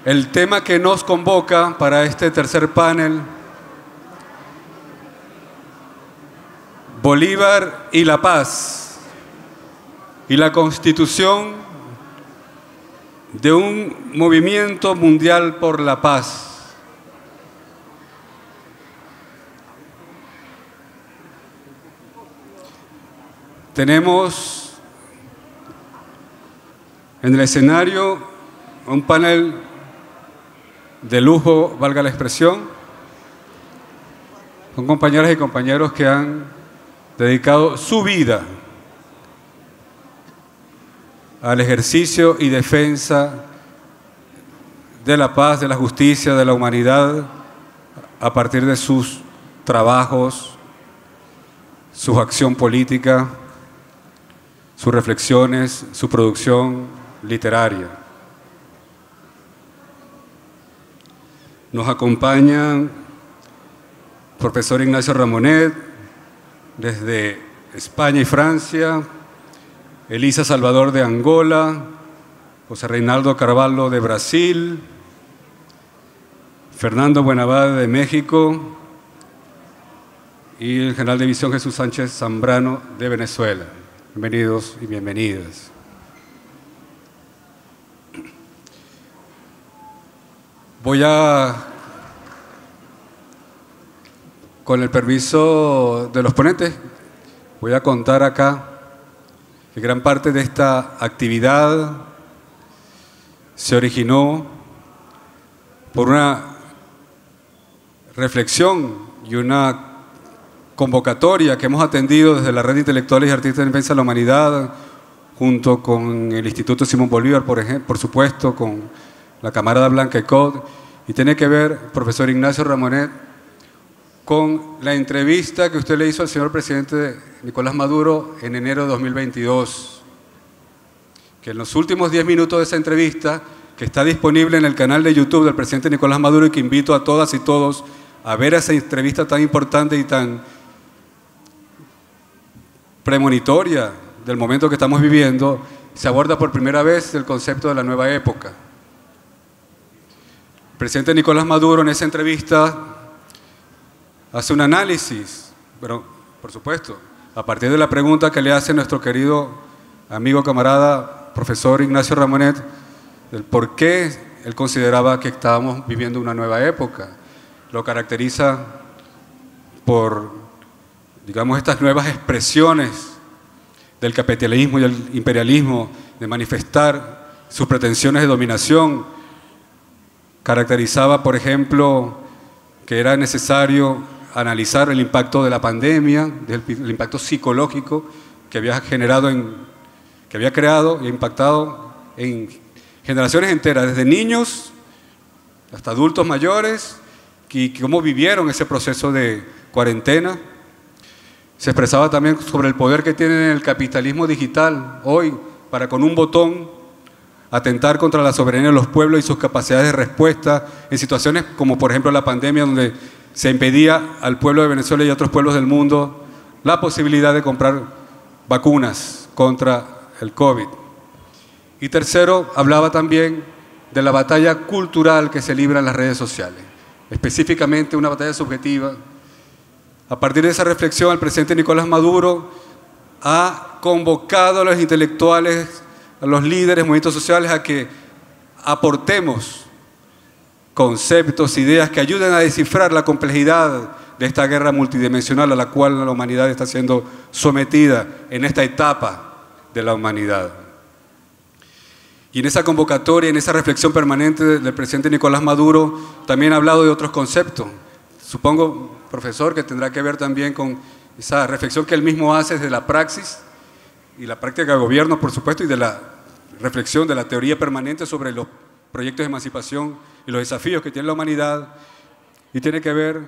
El tema que nos convoca para este tercer panel, Bolívar y la paz, y la constitución de un movimiento mundial por la paz. Tenemos en el escenario un panel de lujo, valga la expresión. Son compañeras y compañeros que han dedicado su vida al ejercicio y defensa de la paz, de la justicia, de la humanidad, a partir de sus trabajos, su acción política, sus reflexiones, su producción literaria. Nos acompaña el profesor Ignacio Ramonet, desde España y Francia, Elisa Salvador de Angola, José Reinaldo Carvalho de Brasil, Fernando Buenavade de México y el general de división Jesús Sánchez Zambrano de Venezuela. Bienvenidos y bienvenidas. Con el permiso de los ponentes, voy a contar acá que gran parte de esta actividad se originó por una reflexión y una convocatoria que hemos atendido desde la Red de Intelectuales y Artistas en Defensa de la Humanidad, junto con el Instituto Simón Bolívar, por supuesto, con la camarada Blanca Ecod, y tiene que ver, profesor Ignacio Ramonet, con la entrevista que usted le hizo al señor presidente Nicolás Maduro en enero de 2022, que en los últimos 10 minutos de esa entrevista, que está disponible en el canal de YouTube del presidente Nicolás Maduro y que invito a todas y todos a ver esa entrevista tan importante y tan premonitoria del momento que estamos viviendo, se aborda por primera vez el concepto de la nueva época. El presidente Nicolás Maduro en esa entrevista hace un análisis, pero por supuesto, a partir de la pregunta que le hace nuestro querido amigo, camarada, profesor Ignacio Ramonet, del por qué él consideraba que estábamos viviendo una nueva época. Lo caracteriza por, digamos, estas nuevas expresiones del capitalismo y el imperialismo, de manifestar sus pretensiones de dominación. Caracterizaba, por ejemplo, que era necesario analizar el impacto de la pandemia, el impacto psicológico que había generado, que había creado e impactado en generaciones enteras, desde niños hasta adultos mayores, y cómo vivieron ese proceso de cuarentena. Se expresaba también sobre el poder que tiene el capitalismo digital hoy para con un botón atentar contra la soberanía de los pueblos y sus capacidades de respuesta en situaciones como por ejemplo la pandemia, donde se impedía al pueblo de Venezuela y a otros pueblos del mundo la posibilidad de comprar vacunas contra el COVID. Y tercero, hablaba también de la batalla cultural que se libra en las redes sociales, específicamente una batalla subjetiva. A partir de esa reflexión, el presidente Nicolás Maduro ha convocado a los intelectuales, a los líderes, movimientos sociales, a que aportemos conceptos, ideas que ayuden a descifrar la complejidad de esta guerra multidimensional a la cual la humanidad está siendo sometida en esta etapa de la humanidad. Y en esa convocatoria, en esa reflexión permanente del presidente Nicolás Maduro, también ha hablado de otros conceptos. Supongo, profesor, que tendrá que ver también con esa reflexión que él mismo hace desde la praxis y la práctica de gobierno, por supuesto, y de la reflexión de la teoría permanente sobre los proyectos de emancipación y los desafíos que tiene la humanidad, y tiene que ver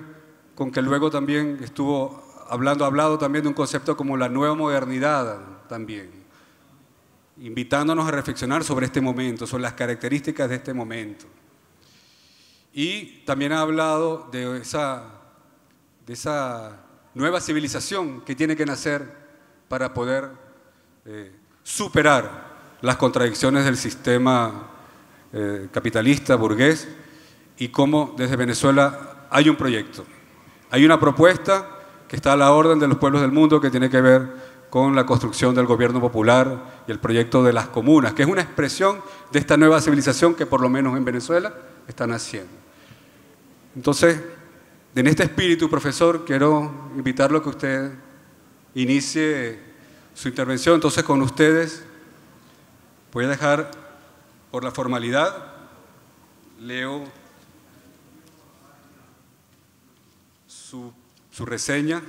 con que luego también ha hablado también de un concepto como la nueva modernidad también, invitándonos a reflexionar sobre este momento, sobre las características de este momento. Y también ha hablado de esa nueva civilización que tiene que nacer para poder superar las contradicciones del sistema capitalista, burgués, y cómo desde Venezuela hay un proyecto, hay una propuesta que está a la orden de los pueblos del mundo que tiene que ver con la construcción del gobierno popular y el proyecto de las comunas, que es una expresión de esta nueva civilización que por lo menos en Venezuela están haciendo. Entonces, en este espíritu, profesor, quiero invitarlo a que usted inicie su intervención. Entonces, con ustedes voy a dejar por la formalidad, leo su reseña.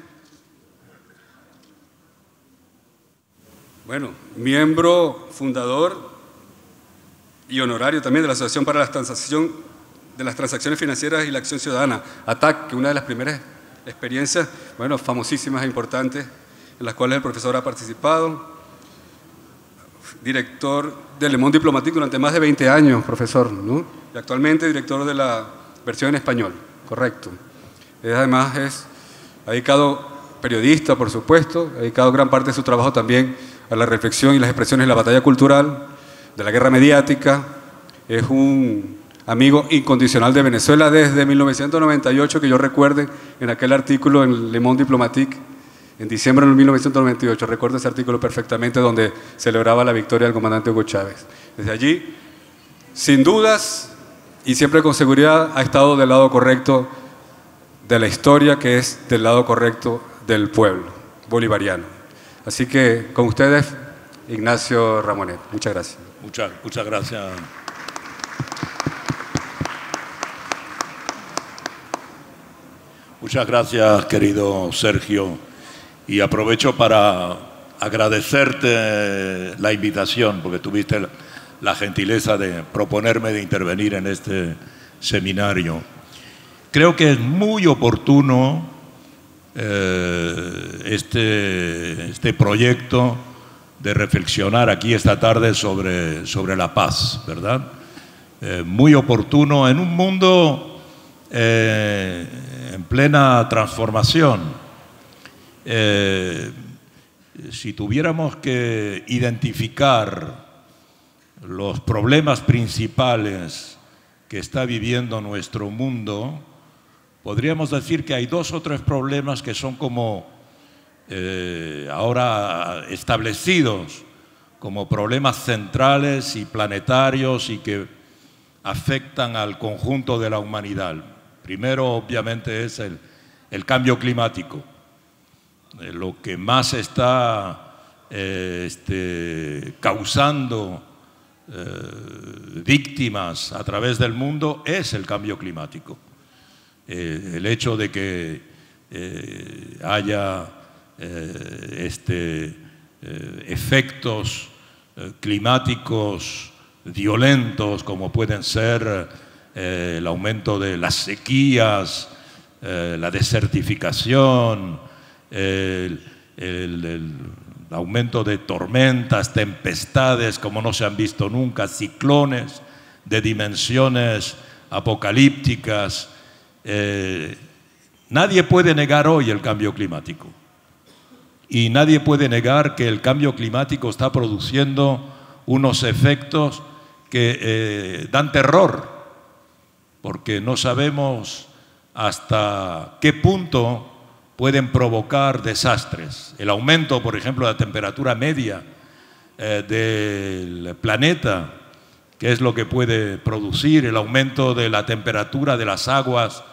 Bueno, miembro fundador y honorario también de la Asociación para la Transacción de las Transacciones Financieras y la Acción Ciudadana, ATAC, que una de las primeras experiencias, bueno, famosísimas e importantes, en las cuales el profesor ha participado. Director de Le Monde Diplomatique durante más de 20 años, profesor, ¿no? Y actualmente director de la versión en español, correcto. Además ha dedicado, periodista, por supuesto, ha dedicado gran parte de su trabajo también a la reflexión y las expresiones de la batalla cultural, de la guerra mediática. Es un amigo incondicional de Venezuela desde 1998, que yo recuerde en aquel artículo en Le Monde Diplomatique, en diciembre de 1998, recuerdo ese artículo perfectamente, donde celebraba la victoria del comandante Hugo Chávez. Desde allí, sin dudas y siempre con seguridad, ha estado del lado correcto de la historia, que es del lado correcto del pueblo bolivariano. Así que con ustedes, Ignacio Ramonet. Muchas gracias. Muchas gracias. Muchas gracias, querido Sergio. Y aprovecho para agradecerte la invitación, porque tuviste la gentileza de proponerme de intervenir en este seminario. Creo que es muy oportuno este proyecto de reflexionar aquí esta tarde sobre la paz, ¿verdad? Muy oportuno en un mundo en plena transformación. Si tuviéramos que identificar los problemas principales que está viviendo nuestro mundo, podríamos decir que hay 2 o 3 problemas que son como ahora establecidos como problemas centrales y planetarios y que afectan al conjunto de la humanidad. Primero, obviamente, es el cambio climático. Lo que más está causando víctimas a través del mundo es el cambio climático. El hecho de que haya efectos climáticos violentos, como pueden ser el aumento de las sequías, la desertificación, el aumento de tormentas, tempestades como no se han visto nunca, ciclones de dimensiones apocalípticas. Nadie puede negar hoy el cambio climático. Y nadie puede negar que el cambio climático está produciendo unos efectos que dan terror, porque no sabemos hasta qué punto pueden provocar desastres. El aumento, por ejemplo, de la temperatura media del planeta, que es lo que puede producir el aumento de la temperatura de las aguas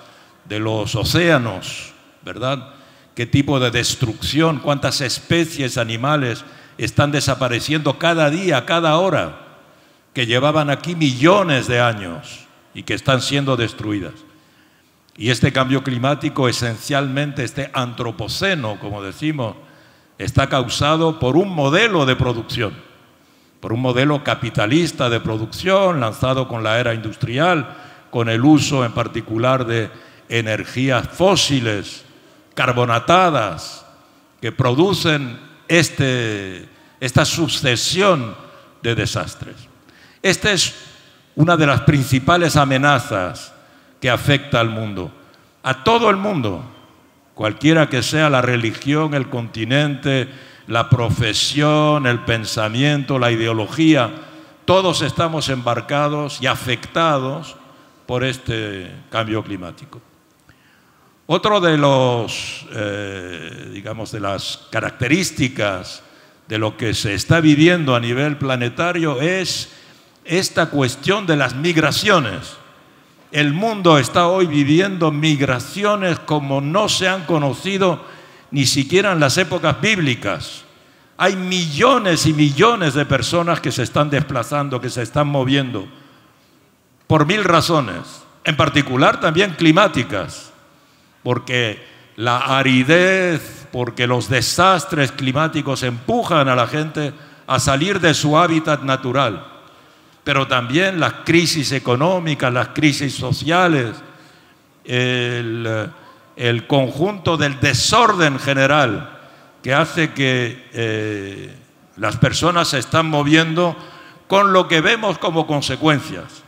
de los océanos, ¿verdad? ¿Qué tipo de destrucción? ¿Cuántas especies animales están desapareciendo cada día, cada hora, que llevaban aquí millones de años y que están siendo destruidas? Y este cambio climático, esencialmente este antropoceno, como decimos, está causado por un modelo de producción, por un modelo capitalista de producción lanzado con la era industrial, con el uso en particular de energías fósiles, carbonatadas, que producen esta sucesión de desastres. Esta es una de las principales amenazas que afecta al mundo, a todo el mundo, cualquiera que sea la religión, el continente, la profesión, el pensamiento, la ideología. todos estamos embarcados y afectados por este cambio climático. Otro de los, digamos, de las características de lo que se está viviendo a nivel planetario es esta cuestión de las migraciones. El mundo está hoy viviendo migraciones como no se han conocido ni siquiera en las épocas bíblicas. Hay millones y millones de personas que se están desplazando, que se están moviendo, por mil razones, en particular también climáticas, porque la aridez, porque los desastres climáticos empujan a la gente a salir de su hábitat natural, pero también las crisis económicas, las crisis sociales, el conjunto del desorden general que hace que las personas se están moviendo con lo que vemos como consecuencias.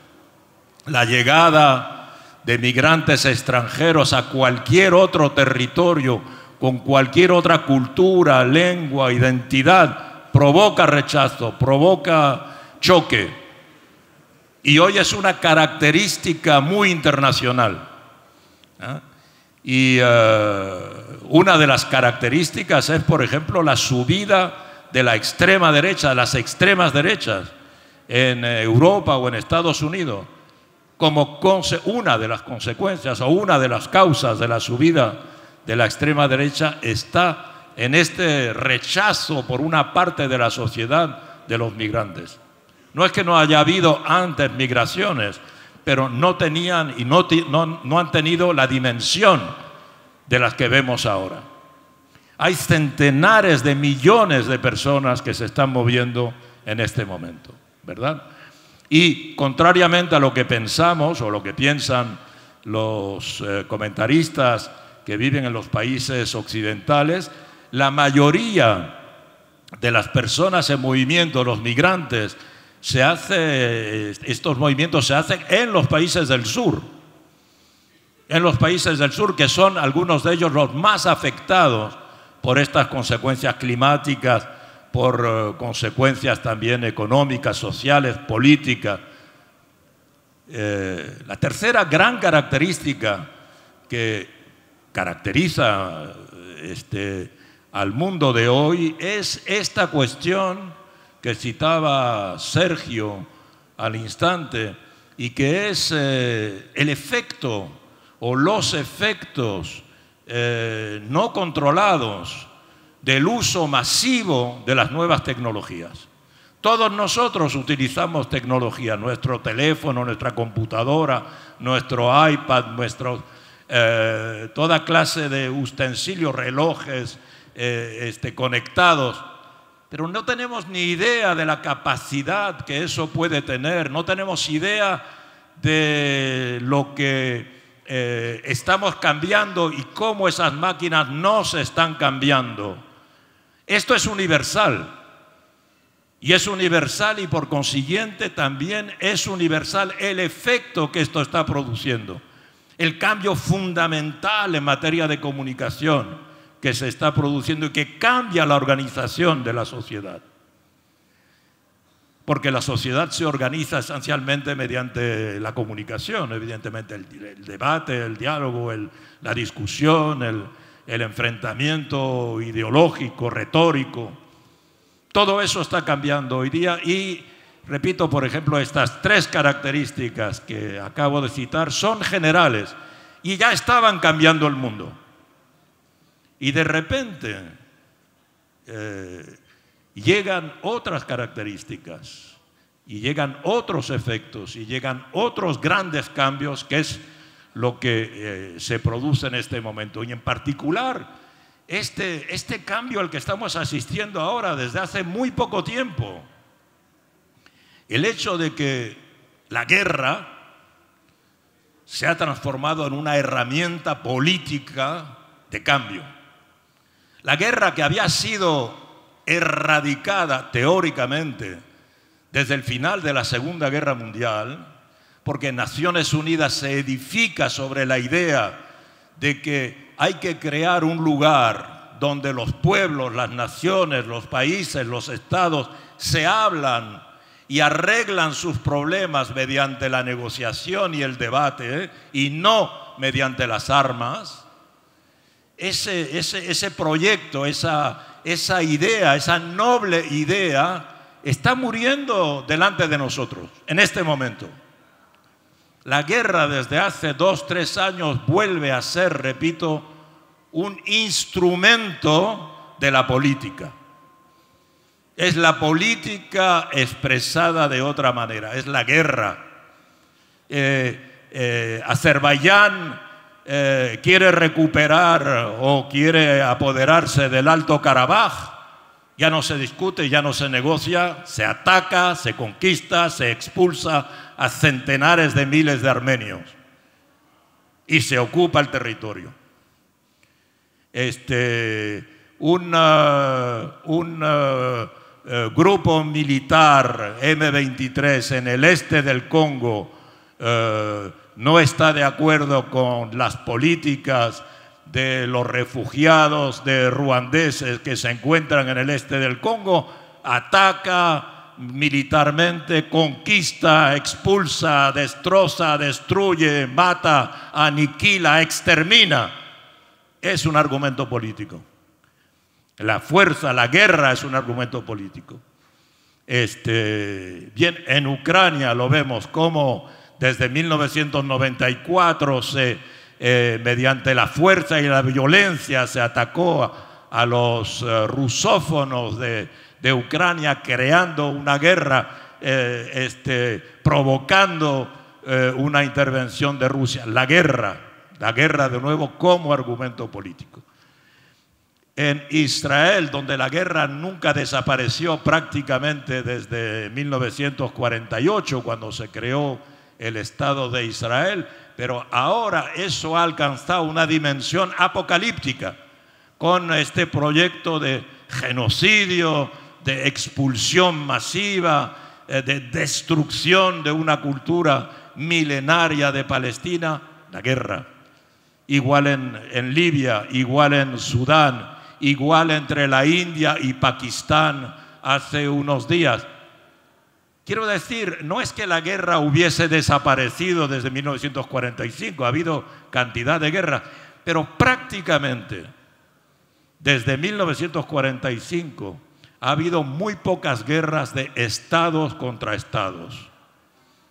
La llegada de migrantes extranjeros a cualquier otro territorio, con cualquier otra cultura, lengua, identidad, provoca rechazo, provoca choque. Y hoy es una característica muy internacional. Y una de las características es, por ejemplo, la subida de la extrema derecha, de las extremas derechas en Europa o en Estados Unidos. Como una de las consecuencias o una de las causas de la subida de la extrema derecha está en este rechazo por una parte de la sociedad de los migrantes. No es que no haya habido antes migraciones, pero no tenían y no han tenido la dimensión de las que vemos ahora. Hay centenares de millones de personas que se están moviendo en este momento, ¿verdad? Y contrariamente a lo que pensamos o lo que piensan los comentaristas que viven en los países occidentales, la mayoría de las personas en movimiento, los migrantes, estos movimientos se hacen en los países del sur. En los países del sur, que son algunos de ellos los más afectados por estas consecuencias climáticas, por consecuencias también económicas, sociales, políticas. La tercera gran característica que caracteriza al mundo de hoy es esta cuestión que citaba Sergio al instante y que es el efecto o los efectos no controlados del uso masivo de las nuevas tecnologías. Todos nosotros utilizamos tecnología, nuestro teléfono, nuestra computadora, nuestro iPad, toda clase de utensilios, relojes conectados, pero no tenemos ni idea de la capacidad que eso puede tener, no tenemos idea de lo que estamos cambiando y cómo esas máquinas nos están cambiando. Esto es universal, y es universal y por consiguiente también es universal el efecto que esto está produciendo, el cambio fundamental en materia de comunicación que se está produciendo y que cambia la organización de la sociedad. Porque la sociedad se organiza esencialmente mediante la comunicación, evidentemente el debate, el diálogo, la discusión, el enfrentamiento ideológico, retórico. Todo eso está cambiando hoy día y, repito, por ejemplo, estas tres características que acabo de citar son generales y ya estaban cambiando el mundo. Y de repente llegan otras características y llegan otros efectos y llegan otros grandes cambios, que es lo que se produce en este momento. Y en particular, este cambio al que estamos asistiendo ahora desde hace muy poco tiempo, el hecho de que la guerra se ha transformado en una herramienta política de cambio. La guerra, que había sido erradicada teóricamente desde el final de la Segunda Guerra Mundial, porque Naciones Unidas se edifica sobre la idea de que hay que crear un lugar donde los pueblos, las naciones, los países, los estados se hablan y arreglan sus problemas mediante la negociación y el debate, y no mediante las armas, ese proyecto, esa idea, esa noble idea, está muriendo delante de nosotros en este momento. La guerra desde hace 2, 3 años vuelve a ser, repito, un instrumento de la política. Es la política expresada de otra manera, es la guerra. Azerbaiyán quiere recuperar o quiere apoderarse del Alto Karabaj. Ya no se discute, ya no se negocia, se ataca, se conquista, se expulsa a centenares de miles de armenios y se ocupa el territorio. Un grupo militar M23 en el este del Congo no está de acuerdo con las políticas de los refugiados de ruandeses que se encuentran en el este del Congo, ataca militarmente, conquista, expulsa, destroza, destruye, mata, aniquila, extermina. Es un argumento político. La fuerza, la guerra es un argumento político. Bien, en Ucrania lo vemos como desde 1994 mediante la fuerza y la violencia se atacó a los rusófonos de Ucrania, creando una guerra, provocando una intervención de Rusia. La guerra de nuevo como argumento político. En Israel, donde la guerra nunca desapareció prácticamente desde 1948, cuando se creó el Estado de Israel, pero ahora eso ha alcanzado una dimensión apocalíptica con este proyecto de genocidio, de expulsión masiva, de destrucción de una cultura milenaria de Palestina. La guerra, igual en Libia, igual en Sudán, igual entre la India y Pakistán hace unos días. Quiero decir, no es que la guerra hubiese desaparecido desde 1945, ha habido cantidad de guerras, pero prácticamente desde 1945 ha habido muy pocas guerras de estados contra estados,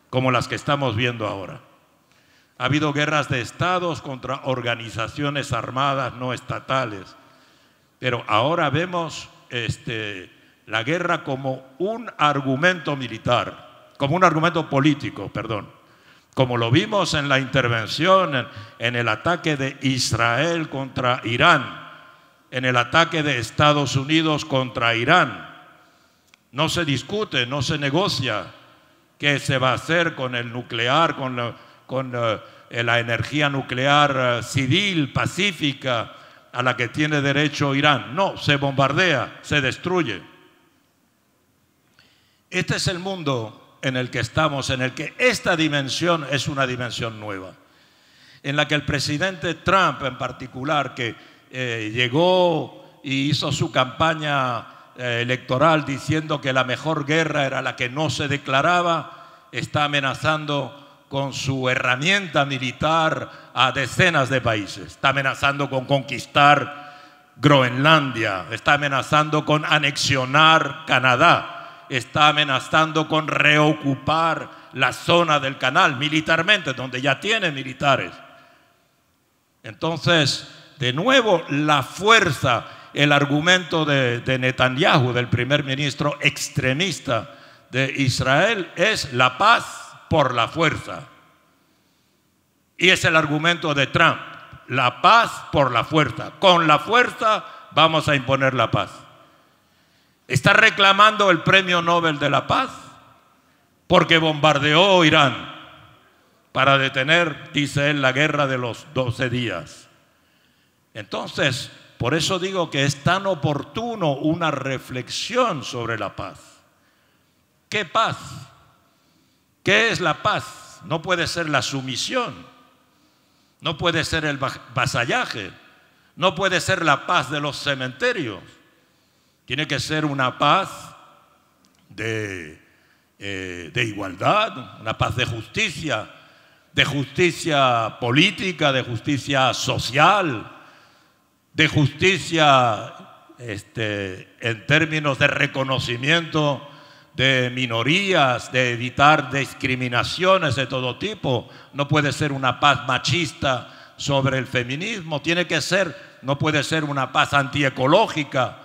como las que estamos viendo ahora. Ha habido guerras de estados contra organizaciones armadas no estatales, pero ahora vemos la guerra como un argumento militar, como un argumento político, perdón, como lo vimos en la intervención, en el ataque de Israel contra Irán, en el ataque de Estados Unidos contra Irán. No se discute, no se negocia qué se va a hacer con el nuclear, con la energía nuclear civil, pacífica, a la que tiene derecho Irán. No, se bombardea, se destruye. Este es el mundo en el que estamos, en el que esta dimensión es una dimensión nueva, en la que el presidente Trump en particular, que llegó y hizo su campaña electoral diciendo que la mejor guerra era la que no se declaraba, está amenazando con su herramienta militar a decenas de países. Está amenazando con conquistar Groenlandia, está amenazando con anexionar Canadá, está amenazando con reocupar la zona del canal militarmente, donde ya tiene militares. Entonces, de nuevo, la fuerza, el argumento de Netanyahu, del primer ministro extremista de Israel, es la paz por la fuerza. Y es el argumento de Trump, la paz por la fuerza. Con la fuerza vamos a imponer la paz. Está reclamando el premio Nobel de la Paz porque bombardeó Irán para detener, dice él, la guerra de los 12 días. Entonces, por eso digo que es tan oportuno una reflexión sobre la paz. ¿Qué paz? ¿Qué es la paz? No puede ser la sumisión, no puede ser el vasallaje, no puede ser la paz de los cementerios. Tiene que ser una paz de de igualdad, una paz de justicia política, de justicia social, de justicia en términos de reconocimiento de minorías, de evitar discriminaciones de todo tipo. No puede ser una paz machista sobre el feminismo, no puede ser una paz antiecológica.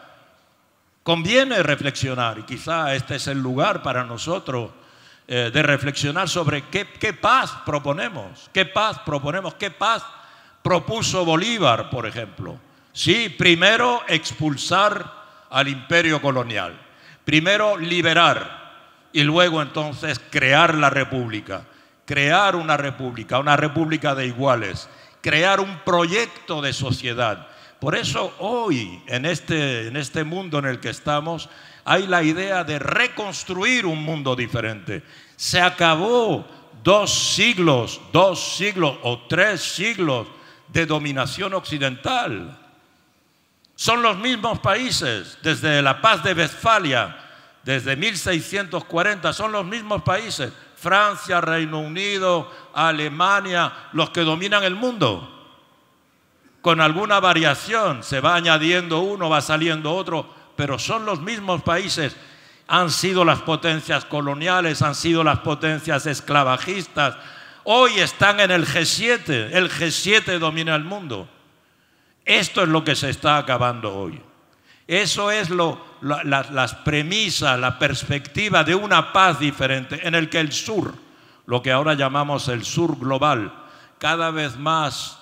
Conviene reflexionar, y quizá este es el lugar para nosotros de reflexionar sobre qué paz proponemos, qué paz propuso Bolívar, por ejemplo. Sí, primero expulsar al imperio colonial, primero liberar y luego entonces crear la república, crear una república de iguales, crear un proyecto de sociedad. Por eso hoy, en este mundo en el que estamos, hay la idea de reconstruir un mundo diferente. Se acabó 2 siglos o 3 siglos de dominación occidental. Son los mismos países, desde la Paz de Westfalia, desde 1640, son los mismos países, Francia, Reino Unido, Alemania, los que dominan el mundo. Con alguna variación, se va añadiendo uno, va saliendo otro, pero son los mismos países. Han sido las potencias coloniales, han sido las potencias esclavagistas. Hoy están en el G7, el G7 domina el mundo. Esto es lo que se está acabando hoy. Eso es las premisas, la perspectiva de una paz diferente en el que el sur, lo que ahora llamamos el sur global, cada vez más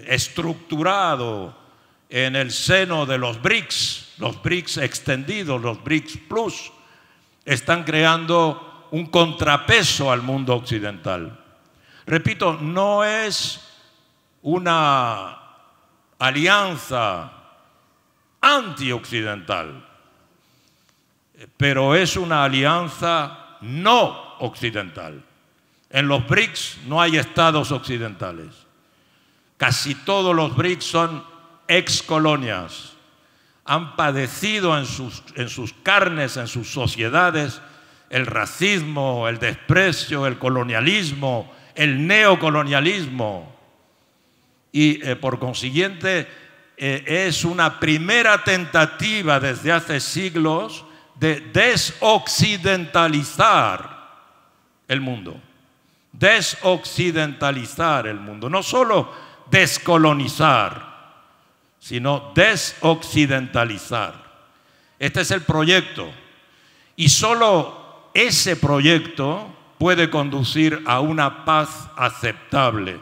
estructurado en el seno de los BRICS extendidos, los BRICS Plus, están creando un contrapeso al mundo occidental. Repito, no es una alianza antioccidental, pero es una alianza no occidental. En los BRICS no hay estados occidentales. Casi todos los BRICS son excolonias. Han padecido en sus carnes, en sus sociedades, el racismo, el desprecio, el colonialismo, el neocolonialismo. Y por consiguiente es una primera tentativa desde hace siglos de desoccidentalizar el mundo. Desoccidentalizar el mundo, no solo descolonizar, sino desoccidentalizar. Este es el proyecto, y solo ese proyecto puede conducir a una paz aceptable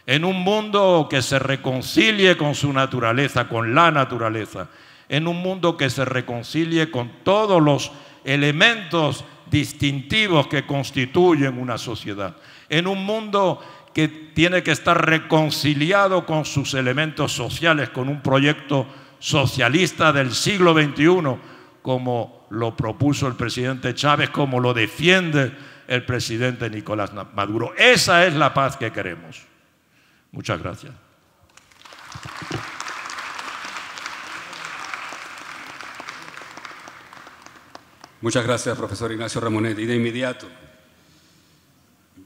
en un mundo que se reconcilie con su naturaleza, con la naturaleza, en un mundo que se reconcilie con todos los elementos distintivos que constituyen una sociedad, en un mundo que tiene que estar reconciliado con sus elementos sociales, con un proyecto socialista del siglo XXI, como lo propuso el presidente Chávez, como lo defiende el presidente Nicolás Maduro. Esa es la paz que queremos. Muchas gracias. Muchas gracias, profesor Ignacio Ramonet. Y de inmediato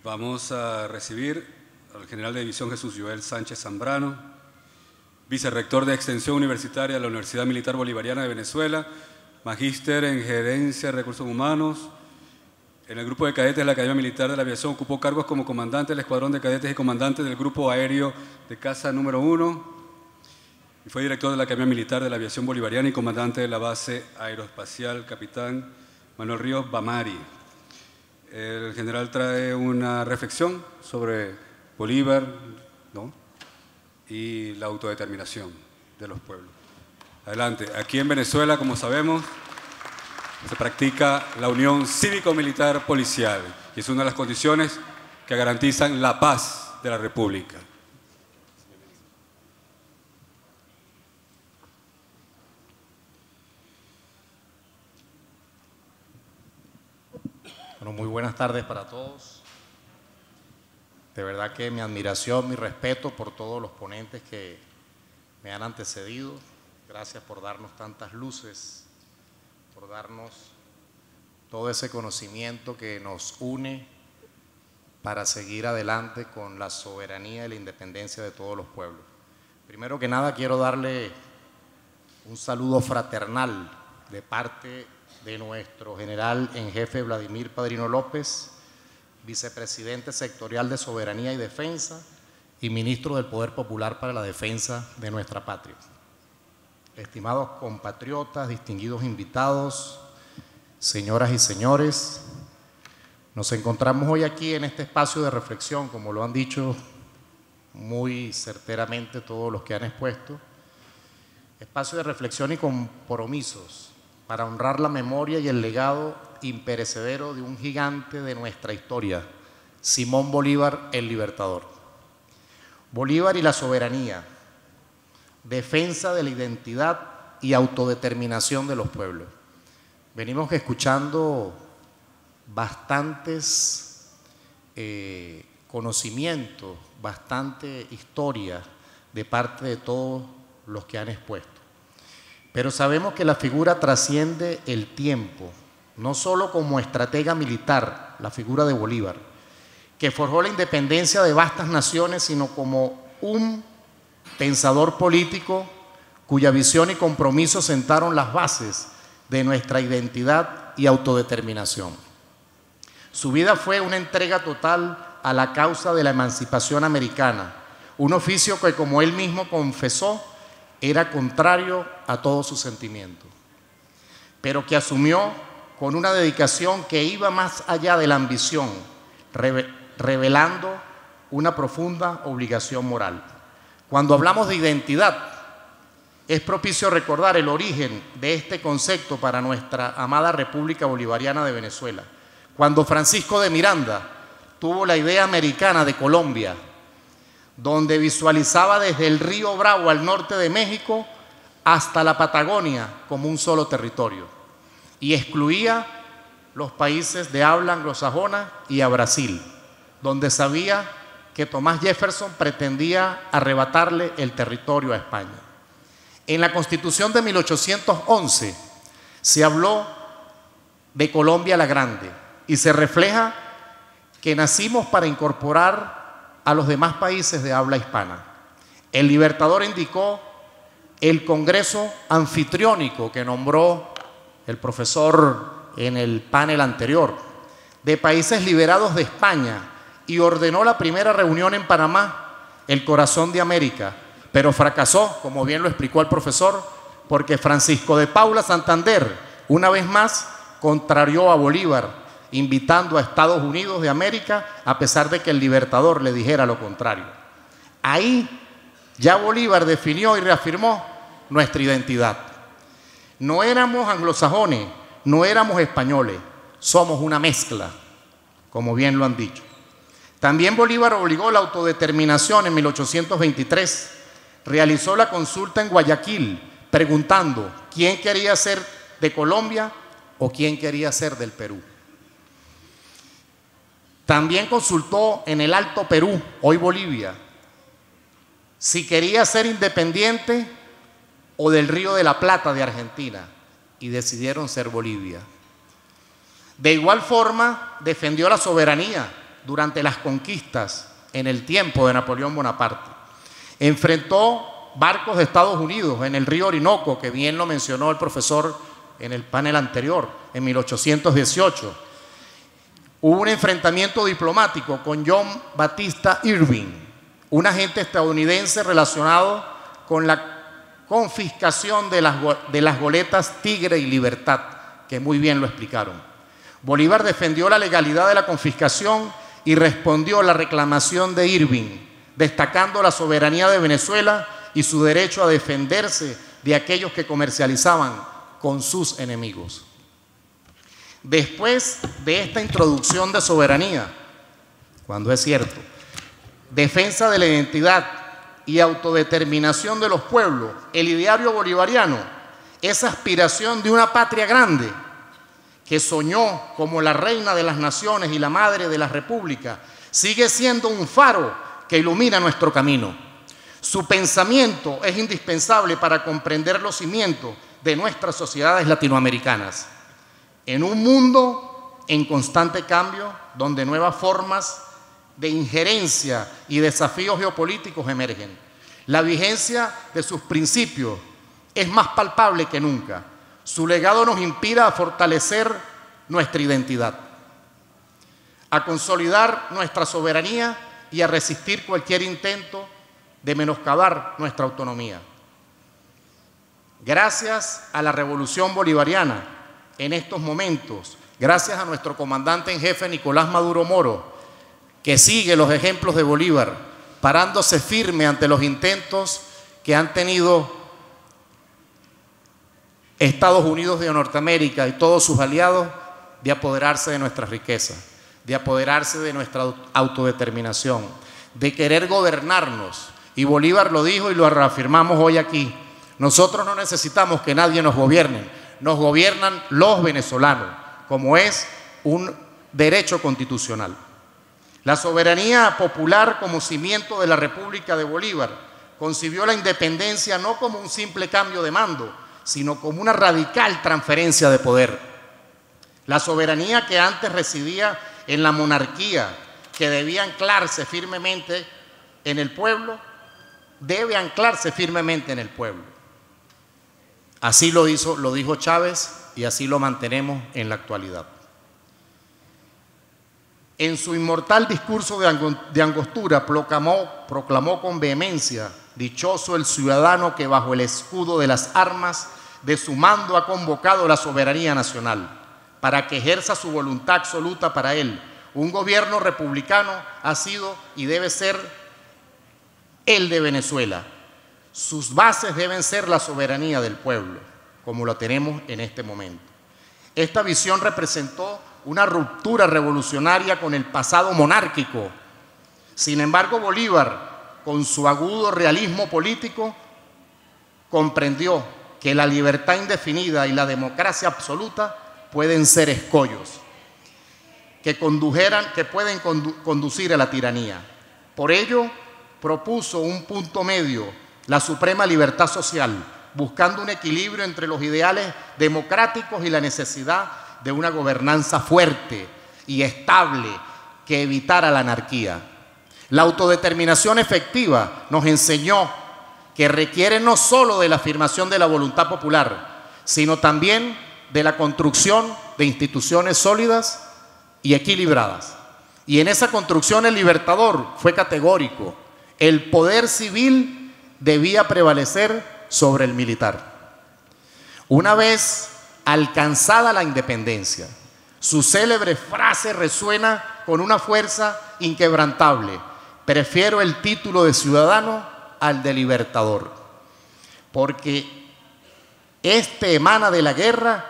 vamos a recibir al general de división Jesús Joel Sánchez Zambrano, vicerrector de Extensión Universitaria de la Universidad Militar Bolivariana de Venezuela, magíster en Gerencia de Recursos Humanos. En el grupo de cadetes de la Academia Militar de la Aviación ocupó cargos como comandante del Escuadrón de Cadetes y comandante del Grupo Aéreo de Caza número 1. Y fue director de la Academia Militar de la Aviación Bolivariana y comandante de la Base Aeroespacial Capitán Manuel Ríos Bamari. El general trae una reflexión sobre Bolívar, ¿no?, y la autodeterminación de los pueblos. Adelante. Aquí en Venezuela, como sabemos, se practica la unión cívico-militar policial y es una de las condiciones que garantizan la paz de la República. Bueno, muy buenas tardes para todos. De verdad que mi admiración, mi respeto por todos los ponentes que me han antecedido. Gracias por darnos tantas luces, por darnos todo ese conocimiento que nos une para seguir adelante con la soberanía y la independencia de todos los pueblos. Primero que nada, quiero darle un saludo fraternal de parte de nuestro general en jefe Vladimir Padrino López, vicepresidente sectorial de Soberanía y Defensa y ministro del Poder Popular para la Defensa de nuestra patria. Estimados compatriotas, distinguidos invitados, señoras y señores, nos encontramos hoy aquí en este espacio de reflexión, como lo han dicho muy certeramente todos los que han expuesto, espacio de reflexión y compromisos para honrar la memoria y el legado imperecedero de un gigante de nuestra historia, Simón Bolívar, el Libertador. Bolívar y la soberanía, defensa de la identidad y autodeterminación de los pueblos. Venimos escuchando bastantes conocimientos, bastante historia de parte de todos los que han expuesto. Pero sabemos que la figura trasciende el tiempo, no solo como estratega militar, la figura de Bolívar, que forjó la independencia de vastas naciones, sino como un pensador político cuya visión y compromiso sentaron las bases de nuestra identidad y autodeterminación. Su vida fue una entrega total a la causa de la emancipación americana, un oficio que, como él mismo confesó, era contrario a todos sus sentimientos, pero que asumió con una dedicación que iba más allá de la ambición, revelando una profunda obligación moral. Cuando hablamos de identidad, es propicio recordar el origen de este concepto para nuestra amada República Bolivariana de Venezuela, cuando Francisco de Miranda tuvo la idea americana de Colombia, donde visualizaba desde el río Bravo al norte de México hasta la Patagonia como un solo territorio, y excluía los países de habla anglosajona y a Brasil, donde sabía que Thomas Jefferson pretendía arrebatarle el territorio a España. En la Constitución de 1811 se habló de Colombia la Grande y se refleja que nacimos para incorporar a los demás países de habla hispana. El Libertador indicó el Congreso anfitriónico que nombró el profesor en el panel anterior, de países liberados de España, y ordenó la primera reunión en Panamá, el corazón de América, pero fracasó, como bien lo explicó el profesor, porque Francisco de Paula Santander, una vez más, contrarió a Bolívar, invitando a Estados Unidos de América, a pesar de que el Libertador le dijera lo contrario. Ahí ya Bolívar definió y reafirmó nuestra identidad. No éramos anglosajones, no éramos españoles, somos una mezcla, como bien lo han dicho. También Bolívar obligó la autodeterminación en 1823, realizó la consulta en Guayaquil, preguntando quién quería ser de Colombia o quién quería ser del Perú. También consultó en el Alto Perú, hoy Bolivia, si quería ser independiente o del Río de la Plata de Argentina, y decidieron ser Bolivia. De igual forma, defendió la soberanía durante las conquistas en el tiempo de Napoleón Bonaparte. Enfrentó barcos de Estados Unidos en el río Orinoco, que bien lo mencionó el profesor en el panel anterior, en 1818. Hubo un enfrentamiento diplomático con John Batista Irving, un agente estadounidense relacionado con la confiscación de las goletas Tigre y Libertad, que muy bien lo explicaron. Bolívar defendió la legalidad de la confiscación y respondió a la reclamación de Irving, destacando la soberanía de Venezuela y su derecho a defenderse de aquellos que comercializaban con sus enemigos. Después de esta introducción de soberanía, cuando es cierto, defensa de la identidad y autodeterminación de los pueblos, el ideario bolivariano, esa aspiración de una patria grande que soñó como la reina de las naciones y la madre de la república, sigue siendo un faro que ilumina nuestro camino. Su pensamiento es indispensable para comprender los cimientos de nuestras sociedades latinoamericanas. en un mundo en constante cambio, donde nuevas formas de injerencia y desafíos geopolíticos emergen. La vigencia de sus principios es más palpable que nunca. Su legado nos inspira a fortalecer nuestra identidad, a consolidar nuestra soberanía y a resistir cualquier intento de menoscabar nuestra autonomía. Gracias a la Revolución Bolivariana, en estos momentos, gracias a nuestro comandante en jefe Nicolás Maduro Moro, que sigue los ejemplos de Bolívar, parándose firme ante los intentos que han tenido Estados Unidos de Norteamérica y todos sus aliados de apoderarse de nuestras riquezas, de apoderarse de nuestra autodeterminación, de querer gobernarnos. Y Bolívar lo dijo y lo reafirmamos hoy aquí. Nosotros no necesitamos que nadie nos gobierne, nos gobiernan los venezolanos, como es un derecho constitucional. La soberanía popular como cimiento de la República de Bolívar concibió la independencia no como un simple cambio de mando, sino como una radical transferencia de poder. La soberanía que antes residía en la monarquía, que debía anclarse firmemente en el pueblo, debe anclarse firmemente en el pueblo. Así lo dijo Chávez y así lo mantenemos en la actualidad. En su inmortal discurso de Angostura proclamó con vehemencia: dichoso el ciudadano que bajo el escudo de las armas de su mando ha convocado la soberanía nacional para que ejerza su voluntad absoluta para él. Un gobierno republicano ha sido y debe ser el de Venezuela. Sus bases deben ser la soberanía del pueblo, como lo tenemos en este momento. Esta visión representó una ruptura revolucionaria con el pasado monárquico. Sin embargo, Bolívar, con su agudo realismo político, comprendió que la libertad indefinida y la democracia absoluta pueden ser escollos que pueden conducir a la tiranía. Por ello, propuso un punto medio, la suprema libertad social, buscando un equilibrio entre los ideales democráticos y la necesidad de una gobernanza fuerte y estable que evitara la anarquía. La autodeterminación efectiva nos enseñó que requiere no solo de la afirmación de la voluntad popular, sino también de la construcción de instituciones sólidas y equilibradas. Y en esa construcción el Libertador fue categórico: el poder civil debía prevalecer sobre el militar. Una vez alcanzada la independencia, su célebre frase resuena con una fuerza inquebrantable: prefiero el título de ciudadano al de libertador, porque este emana de la guerra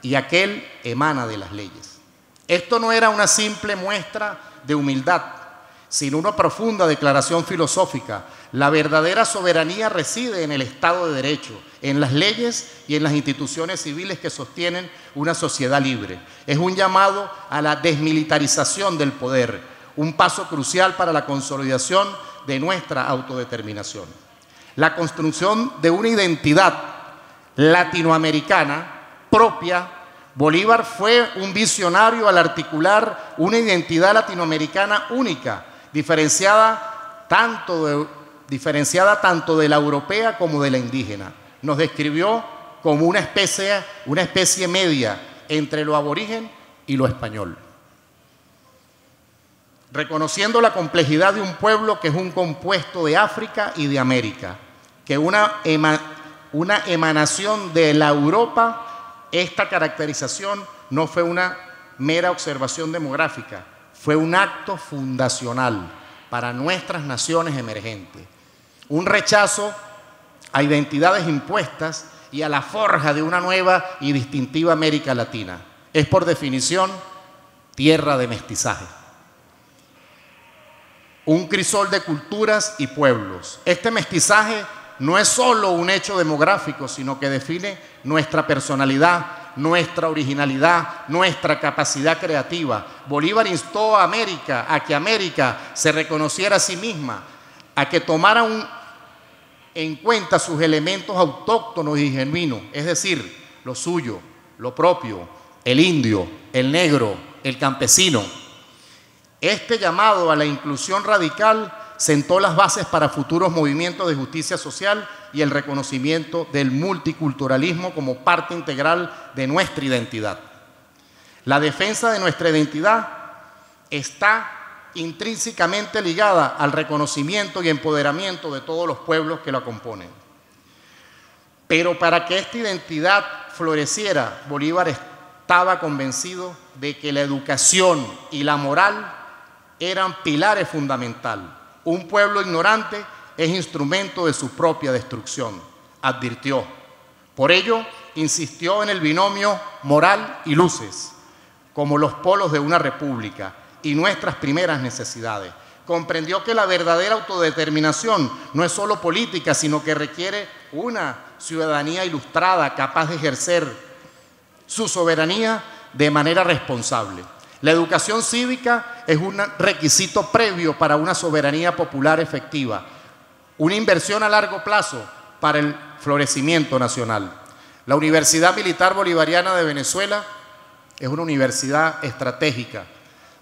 y aquel emana de las leyes. Esto no era una simple muestra de humildad, sino una profunda declaración filosófica. La verdadera soberanía reside en el Estado de Derecho, en las leyes y en las instituciones civiles que sostienen una sociedad libre. Es un llamado a la desmilitarización del poder, un paso crucial para la consolidación de nuestra autodeterminación. La construcción de una identidad latinoamericana propia. Bolívar fue un visionario al articular una identidad latinoamericana única, diferenciada tanto de la europea como de la indígena. Nos describió como una especie media entre lo aborigen y lo español, reconociendo la complejidad de un pueblo que es un compuesto de África y de América, que una emanación de la Europa. Esta caracterización no fue una mera observación demográfica, fue un acto fundacional para nuestras naciones emergentes. Un rechazo a identidades impuestas y a la forja de una nueva y distintiva América Latina. Es por definición tierra de mestizaje. Un crisol de culturas y pueblos. Este mestizaje no es solo un hecho demográfico, sino que define nuestra personalidad, nuestra originalidad, nuestra capacidad creativa. Bolívar instó a América a que América se reconociera a sí misma, a que tomara en cuenta sus elementos autóctonos y genuinos, es decir, lo suyo, lo propio, el indio, el negro, el campesino. Este llamado a la inclusión radical sentó las bases para futuros movimientos de justicia social y el reconocimiento del multiculturalismo como parte integral de nuestra identidad. La defensa de nuestra identidad está intrínsecamente ligada al reconocimiento y empoderamiento de todos los pueblos que la componen. Pero para que esta identidad floreciera, Bolívar estaba convencido de que la educación y la moral eran pilares fundamentales. Un pueblo ignorante es instrumento de su propia destrucción, advirtió. Por ello, insistió en el binomio moral y luces, como los polos de una república y nuestras primeras necesidades. Comprendió que la verdadera autodeterminación no es solo política, sino que requiere una ciudadanía ilustrada, capaz de ejercer su soberanía de manera responsable. La educación cívica es un requisito previo para una soberanía popular efectiva, una inversión a largo plazo para el florecimiento nacional. La Universidad Militar Bolivariana de Venezuela es una universidad estratégica,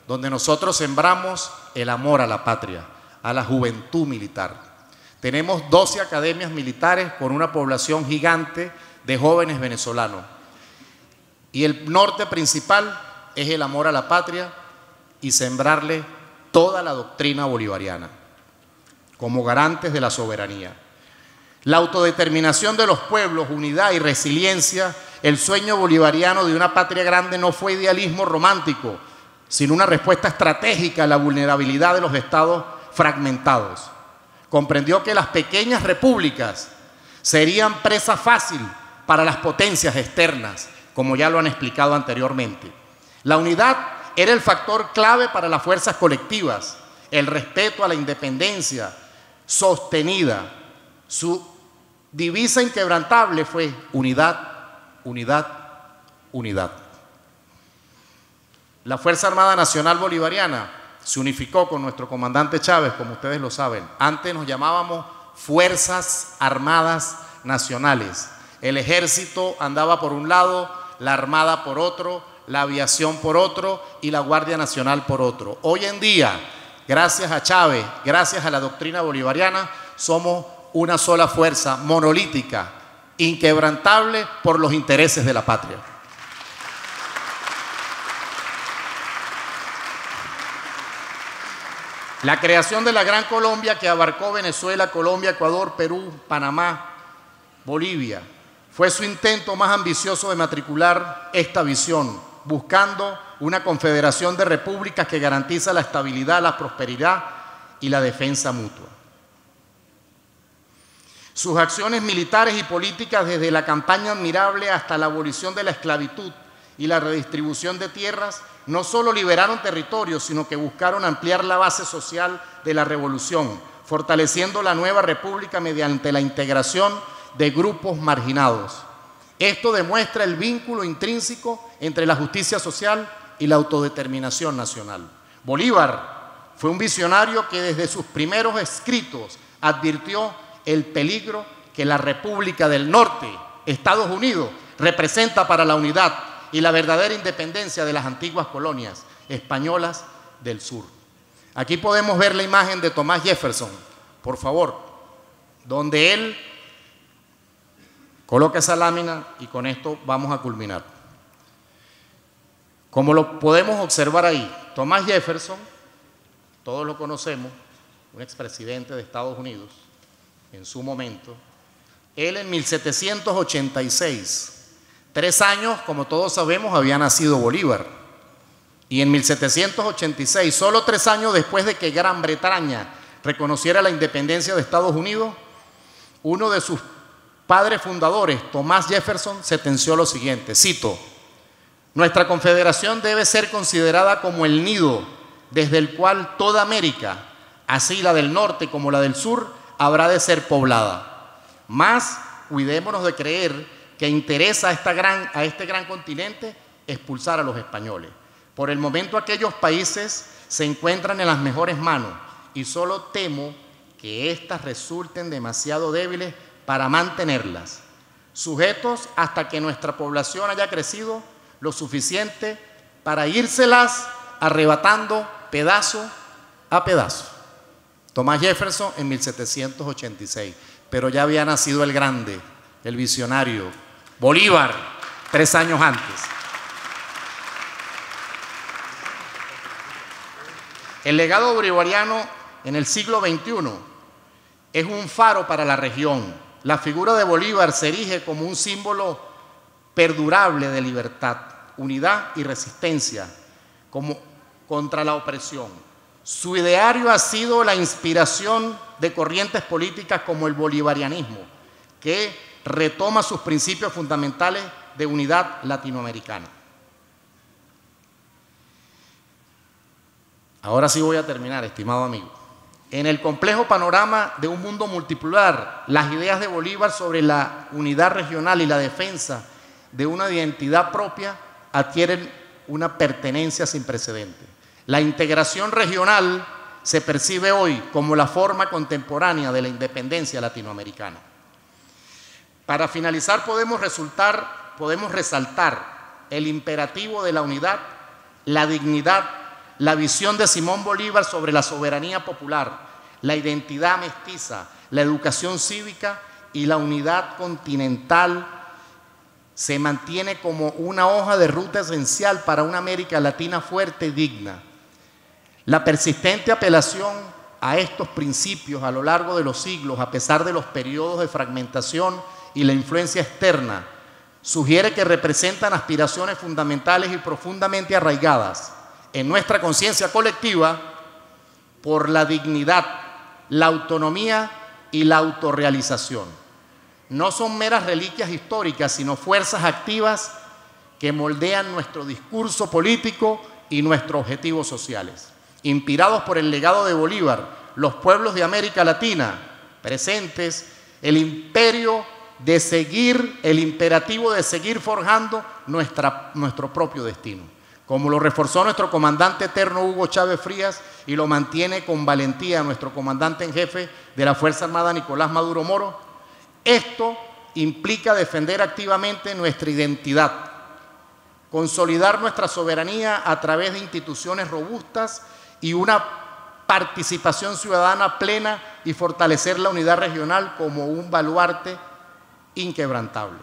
donde nosotros sembramos el amor a la patria, a la juventud militar. Tenemos 12 academias militares con una población gigante de jóvenes venezolanos. Y el norte principal es el amor a la patria y sembrarle toda la doctrina bolivariana como garantes de la soberanía. La autodeterminación de los pueblos, unidad y resiliencia, el sueño bolivariano de una patria grande no fue idealismo romántico, sino una respuesta estratégica a la vulnerabilidad de los estados fragmentados. Comprendió que las pequeñas repúblicas serían presa fácil para las potencias externas, como ya lo han explicado anteriormente. La unidad era el factor clave para las fuerzas colectivas, el respeto a la independencia sostenida. Su divisa inquebrantable fue unidad, unidad, unidad. La Fuerza Armada Nacional Bolivariana se unificó con nuestro comandante Chávez, como ustedes lo saben. Antes nos llamábamos Fuerzas Armadas Nacionales. El ejército andaba por un lado, la armada por otro, la aviación por otro y la Guardia Nacional por otro. Hoy en día, gracias a Chávez, gracias a la doctrina bolivariana, somos una sola fuerza monolítica, inquebrantable por los intereses de la patria. La creación de la Gran Colombia, que abarcó Venezuela, Colombia, Ecuador, Perú, Panamá, Bolivia, fue su intento más ambicioso de matricular esta visión, buscando una confederación de repúblicas que garantiza la estabilidad, la prosperidad y la defensa mutua. Sus acciones militares y políticas, desde la campaña admirable hasta la abolición de la esclavitud y la redistribución de tierras, no solo liberaron territorios, sino que buscaron ampliar la base social de la revolución, fortaleciendo la nueva república mediante la integración de grupos marginados. Esto demuestra el vínculo intrínseco entre la justicia social y la autodeterminación nacional. Bolívar fue un visionario que desde sus primeros escritos advirtió el peligro que la República del Norte, Estados Unidos, representa para la unidad y la verdadera independencia de las antiguas colonias españolas del sur. Aquí podemos ver la imagen de Thomas Jefferson, por favor, donde él coloca esa lámina y con esto vamos a culminar. Como lo podemos observar ahí, Thomas Jefferson, todos lo conocemos, un expresidente de Estados Unidos en su momento, él en 1786, 3 años, como todos sabemos, había nacido Bolívar. Y en 1786, solo 3 años después de que Gran Bretaña reconociera la independencia de Estados Unidos, uno de sus padres fundadores, Thomas Jefferson, sentenció lo siguiente, cito: nuestra confederación debe ser considerada como el nido desde el cual toda América, así la del norte como la del sur, habrá de ser poblada. Mas cuidémonos de creer que interesa a este gran continente expulsar a los españoles. Por el momento aquellos países se encuentran en las mejores manos y solo temo que éstas resulten demasiado débiles para mantenerlas. Sujetos hasta que nuestra población haya crecido, lo suficiente para írselas arrebatando pedazo a pedazo. Thomas Jefferson en 1786, pero ya había nacido el grande, el visionario, Bolívar, 3 años antes. El legado bolivariano en el siglo XXI es un faro para la región. La figura de Bolívar se erige como un símbolo perdurable de libertad, unidad y resistencia contra la opresión. Su ideario ha sido la inspiración de corrientes políticas como el bolivarianismo, que retoma sus principios fundamentales de unidad latinoamericana. Ahora sí voy a terminar, estimado amigo. En el complejo panorama de un mundo multipolar, las ideas de Bolívar sobre la unidad regional y la defensa de una identidad propia adquieren una pertenencia sin precedentes. La integración regional se percibe hoy como la forma contemporánea de la independencia latinoamericana. Para finalizar, podemos resaltar el imperativo de la unidad, la dignidad, la visión de Simón Bolívar sobre la soberanía popular, la identidad mestiza, la educación cívica y la unidad continental se mantiene como una hoja de ruta esencial para una América Latina fuerte y digna. La persistente apelación a estos principios a lo largo de los siglos, a pesar de los periodos de fragmentación y la influencia externa, sugiere que representan aspiraciones fundamentales y profundamente arraigadas en nuestra conciencia colectiva por la dignidad, la autonomía y la autorrealización. No son meras reliquias históricas, sino fuerzas activas que moldean nuestro discurso político y nuestros objetivos sociales. Inspirados por el legado de Bolívar, los pueblos de América Latina presentes, el imperativo de seguir forjando nuestro propio destino. Como lo reforzó nuestro comandante eterno Hugo Chávez Frías y lo mantiene con valentía nuestro comandante en jefe de la Fuerza Armada Nicolás Maduro Moro, esto implica defender activamente nuestra identidad, consolidar nuestra soberanía a través de instituciones robustas y una participación ciudadana plena y fortalecer la unidad regional como un baluarte inquebrantable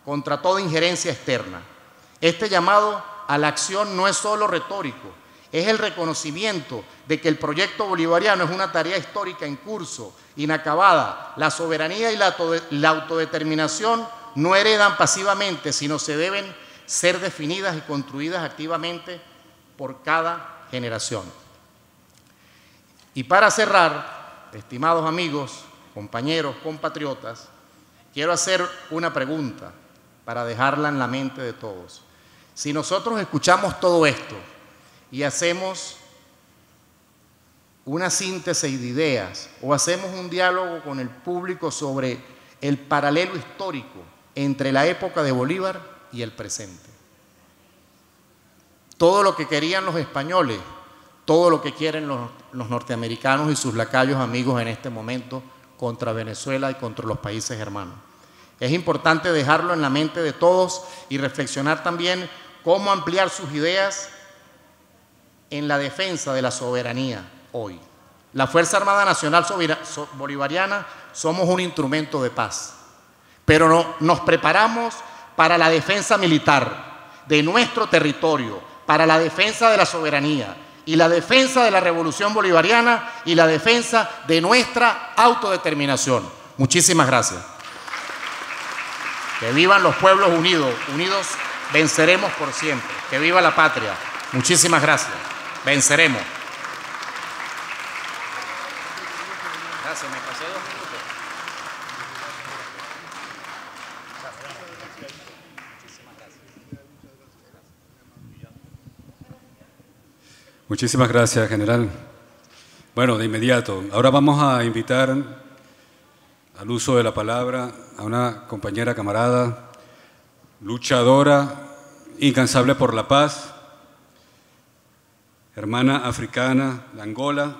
contra toda injerencia externa. Este llamado a la acción no es solo retórico, es el reconocimiento de que el proyecto bolivariano es una tarea histórica en curso, inacabada. La soberanía y la autodeterminación no heredan pasivamente, sino se deben ser definidas y construidas activamente por cada generación. Y para cerrar, estimados amigos, compañeros, compatriotas, quiero hacer una pregunta para dejarla en la mente de todos. Si nosotros escuchamos todo esto y hacemos una síntesis de ideas o hacemos un diálogo con el público sobre el paralelo histórico entre la época de Bolívar y el presente, todo lo que querían los españoles, todo lo que quieren los norteamericanos y sus lacayos amigos en este momento contra Venezuela y contra los países hermanos. Es importante dejarlo en la mente de todos y reflexionar también cómo ampliar sus ideas en la defensa de la soberanía hoy. La Fuerza Armada Nacional Bolivariana somos un instrumento de paz, pero nos preparamos para la defensa militar de nuestro territorio, para la defensa de la soberanía y la defensa de la revolución bolivariana y la defensa de nuestra autodeterminación. Muchísimas gracias. Que vivan los pueblos unidos, unidos venceremos por siempre. Que viva la patria. Muchísimas gracias. Venceremos. Gracias, me pasé 2 minutos. Muchísimas gracias, general. Bueno, de inmediato. Ahora vamos a invitar al uso de la palabra a una compañera camarada, luchadora, incansable por la paz, hermana africana de Angola,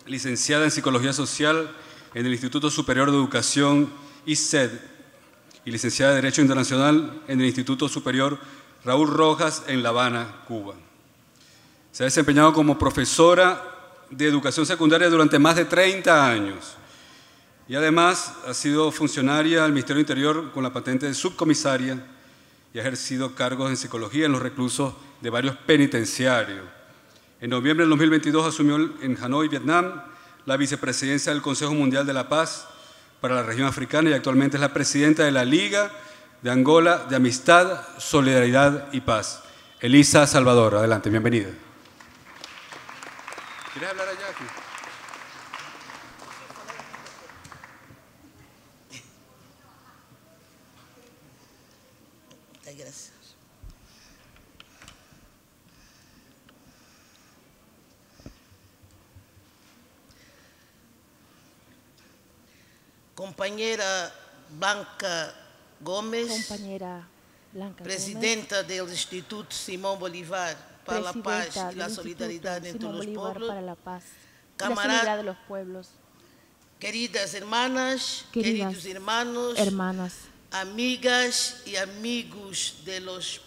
licenciada en Psicología Social en el Instituto Superior de Educación ISED y licenciada de Derecho Internacional en el Instituto Superior Raúl Rojas en La Habana, Cuba. Se ha desempeñado como profesora de educación secundaria durante más de 30 años y además ha sido funcionaria del Ministerio del Interior con la patente de subcomisaria y ha ejercido cargos en psicología en los reclusos de varios penitenciarios. En noviembre del 2022 asumió en Hanoi, Vietnam, la vicepresidencia del Consejo Mundial de la Paz para la región africana y actualmente es la presidenta de la Liga de Angola de Amistad, Solidaridad y Paz. Elisa Salvador, adelante, bienvenida. ¿Quieres hablar allá aquí? Muchas gracias. Compañera Blanca Gómez, compañera Blanca presidenta del Instituto Simón Bolívar para la Paz y la Solidaridad entre los pueblos, para la paz, camaradas de los pueblos, queridas hermanas, queridos hermanos, amigas y amigos de los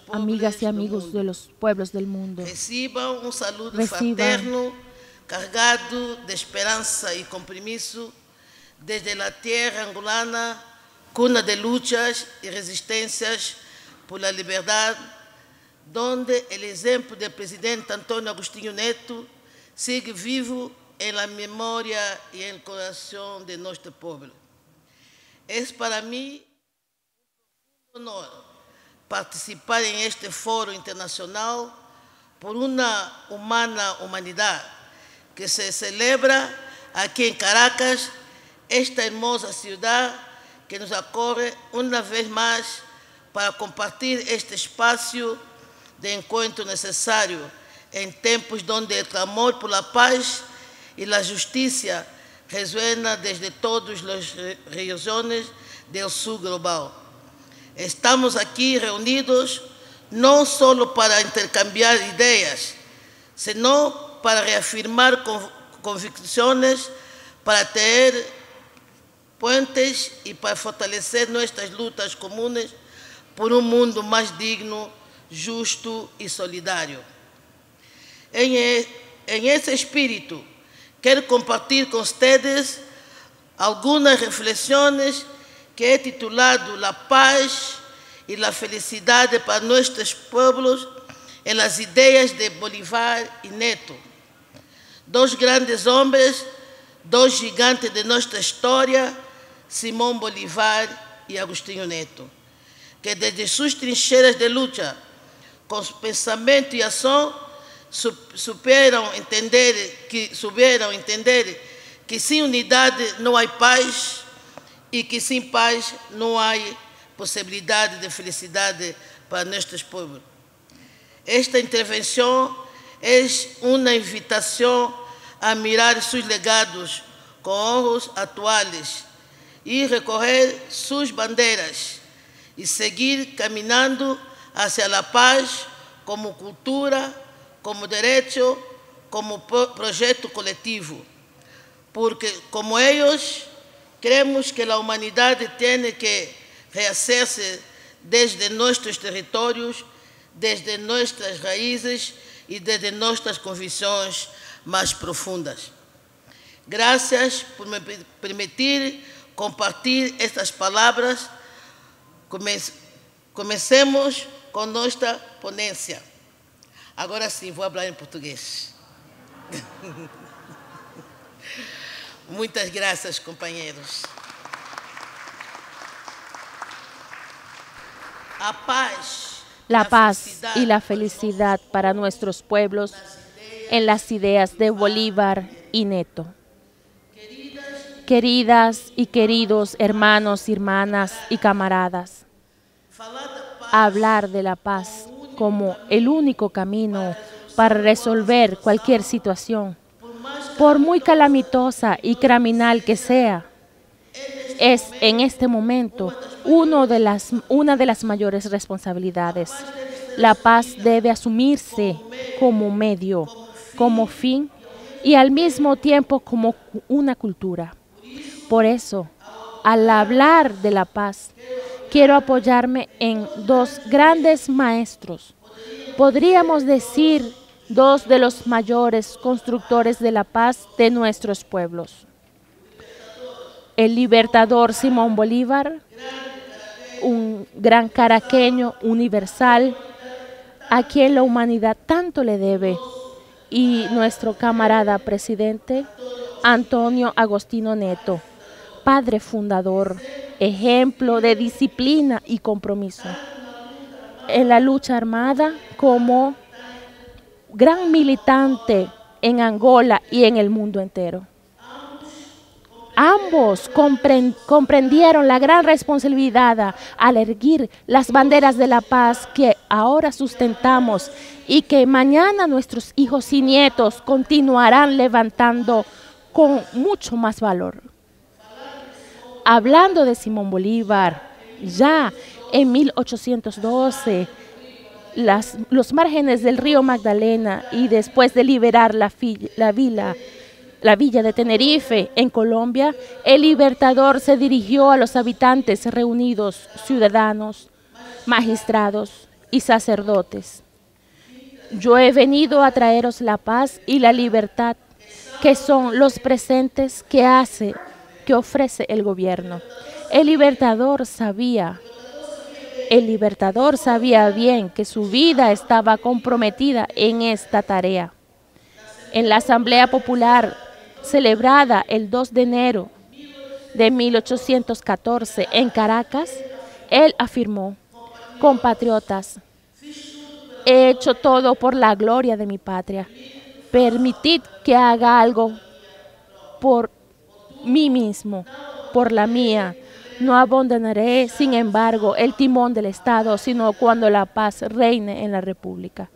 pueblos del mundo. Reciban un saludo fraterno, cargado de esperanza y compromiso desde la tierra angolana, cuna de luchas y resistencias por la libertad, donde el ejemplo del presidente Antônio Agostinho Neto sigue vivo en la memoria y en el corazón de nuestro pueblo. Es para mí un honor participar en este foro internacional por una humanidad que se celebra aquí en Caracas, esta hermosa ciudad que nos acoge una vez más para compartir este espacio de encuentro necesario en tiempos donde el clamor por la paz y la justicia resuena desde todas las regiones del sur global. Estamos aquí reunidos no solo para intercambiar ideas, sino para reafirmar convicciones, para tener puentes y para fortalecer nuestras luchas comunes por un mundo más digno, justo y solidario. En ese espíritu, quiero compartir con ustedes algunas reflexiones que he titulado La paz y la felicidad para nuestros pueblos en las ideas de Bolívar y Neto, dos grandes hombres, dos gigantes de nuestra historia, Simón Bolívar y Agostinho Neto, que desde sus trincheras de lucha, con su pensamiento y acción, supieron entender que sin unidad no hay paz y que sin paz no hay posibilidad de felicidad para nuestros pueblos. Esta intervención es una invitación a mirar sus legados con ojos actuales y recoger sus banderas y seguir caminando hacia la paz como cultura, como derecho, como proyecto colectivo. Porque como ellos, creemos que la humanidad tiene que rehacerse desde nuestros territorios, desde nuestras raíces y desde nuestras convicciones más profundas. Gracias por me permitir compartir estas palabras. Comecemos com nossa ponência. Agora sim, vou falar em português. Muitas graças, companheiros. La paz y la felicidad para nuestros pueblos en las ideas de Bolívar y Neto. Queridas y queridos hermanos, hermanas y camaradas, hablar de la paz como el único camino para resolver cualquier situación, por muy calamitosa y criminal que sea, es en este momento una de las mayores responsabilidades. La paz debe asumirse como medio, como fin y al mismo tiempo como una cultura. Por eso, al hablar de la paz, quiero apoyarme en dos grandes maestros. Podríamos decir dos de los mayores constructores de la paz de nuestros pueblos. El libertador Simón Bolívar, un gran caraqueño universal, a quien la humanidad tanto le debe, y nuestro camarada presidente Antonio Agostinho Neto, padre fundador, ejemplo de disciplina y compromiso en la lucha armada, como gran militante en Angola y en el mundo entero. Ambos comprendieron la gran responsabilidad al erguir las banderas de la paz que ahora sustentamos y que mañana nuestros hijos y nietos continuarán levantando con mucho más valor. Hablando de Simón Bolívar, ya en 1812, los márgenes del río Magdalena y después de liberar la villa de Tenerife en Colombia, el libertador se dirigió a los habitantes reunidos, ciudadanos, magistrados y sacerdotes. Yo he venido a traeros la paz y la libertad, que son los presentes que ofrece el gobierno. El libertador sabía bien que su vida estaba comprometida en esta tarea. En la Asamblea Popular, celebrada el 2 de enero de 1814 en Caracas, él afirmó: compatriotas, he hecho todo por la gloria de mi patria. Permitid que haga algo por mí mismo, por la mía. No abandonaré, sin embargo, el timón del Estado, sino cuando la paz reine en la República.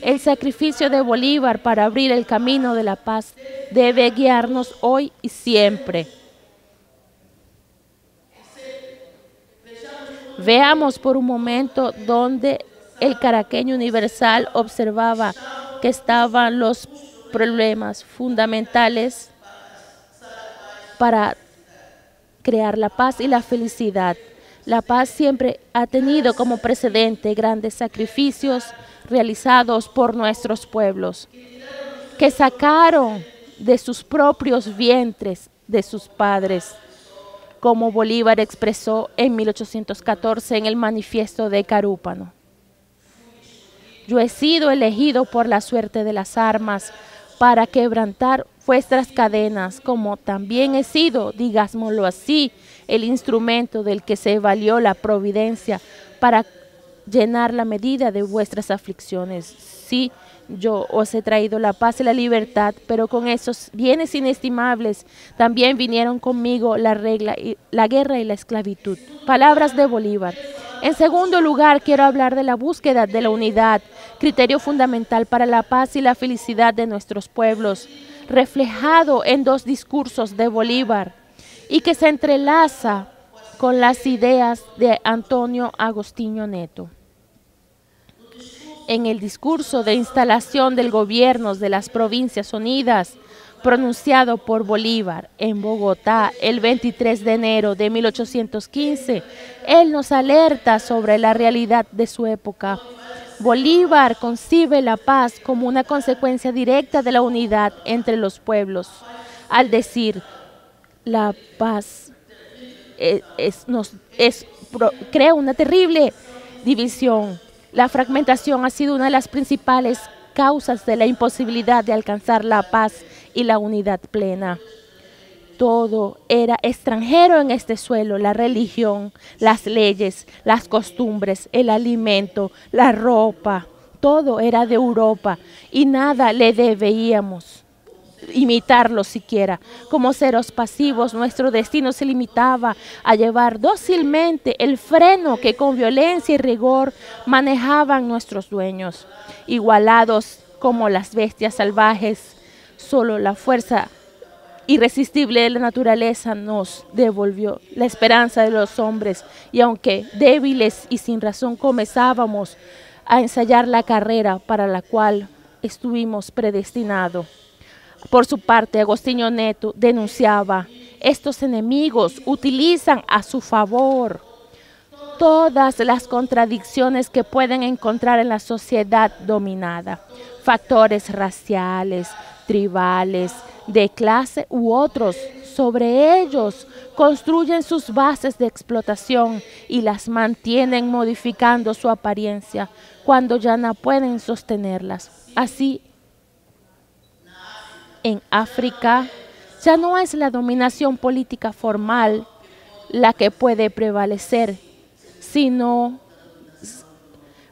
El sacrificio de Bolívar para abrir el camino de la paz debe guiarnos hoy y siempre. Veamos por un momento donde el caraqueño universal observaba que estaban los problemas fundamentales para crear la paz y la felicidad. La paz siempre ha tenido como precedente grandes sacrificios realizados por nuestros pueblos, que sacaron de sus propios vientres de sus padres, como Bolívar expresó en 1814 en el Manifiesto de Carúpano. Yo he sido elegido por la suerte de las armas para quebrantar vuestras cadenas, como también he sido, digámoslo así, el instrumento del que se valió la providencia para llenar la medida de vuestras aflicciones. Sí, yo os he traído la paz y la libertad, pero con esos bienes inestimables también vinieron conmigo la guerra y la esclavitud. Palabras de Bolívar. En segundo lugar, quiero hablar de la búsqueda de la unidad, criterio fundamental para la paz y la felicidad de nuestros pueblos, reflejado en dos discursos de Bolívar y que se entrelaza con las ideas de Antonio Agostinho Neto. En el discurso de instalación del gobierno de las Provincias Unidas, pronunciado por Bolívar en Bogotá el 23 de enero de 1815, él nos alerta sobre la realidad de su época. Bolívar concibe la paz como una consecuencia directa de la unidad entre los pueblos, al decir: la paz crea una terrible división. La fragmentación ha sido una de las principales causas de la imposibilidad de alcanzar la paz y la unidad plena. Todo era extranjero en este suelo: la religión, las leyes, las costumbres, el alimento, la ropa. Todo era de Europa y nada le debíamos imitarlo siquiera. Como seres pasivos, nuestro destino se limitaba a llevar dócilmente el freno que con violencia y rigor manejaban nuestros dueños. Igualados como las bestias salvajes, solo la fuerza irresistible de la naturaleza nos devolvió la esperanza de los hombres, y aunque débiles y sin razón comenzábamos a ensayar la carrera para la cual estuvimos predestinados. Por su parte, Agostinho Neto denunciaba: estos enemigos utilizan a su favor todas las contradicciones que pueden encontrar en la sociedad dominada, factores raciales, tribales, de clase u otros. Sobre ellos construyen sus bases de explotación y las mantienen modificando su apariencia cuando ya no pueden sostenerlas. Así, en África, ya no es la dominación política formal la que puede prevalecer,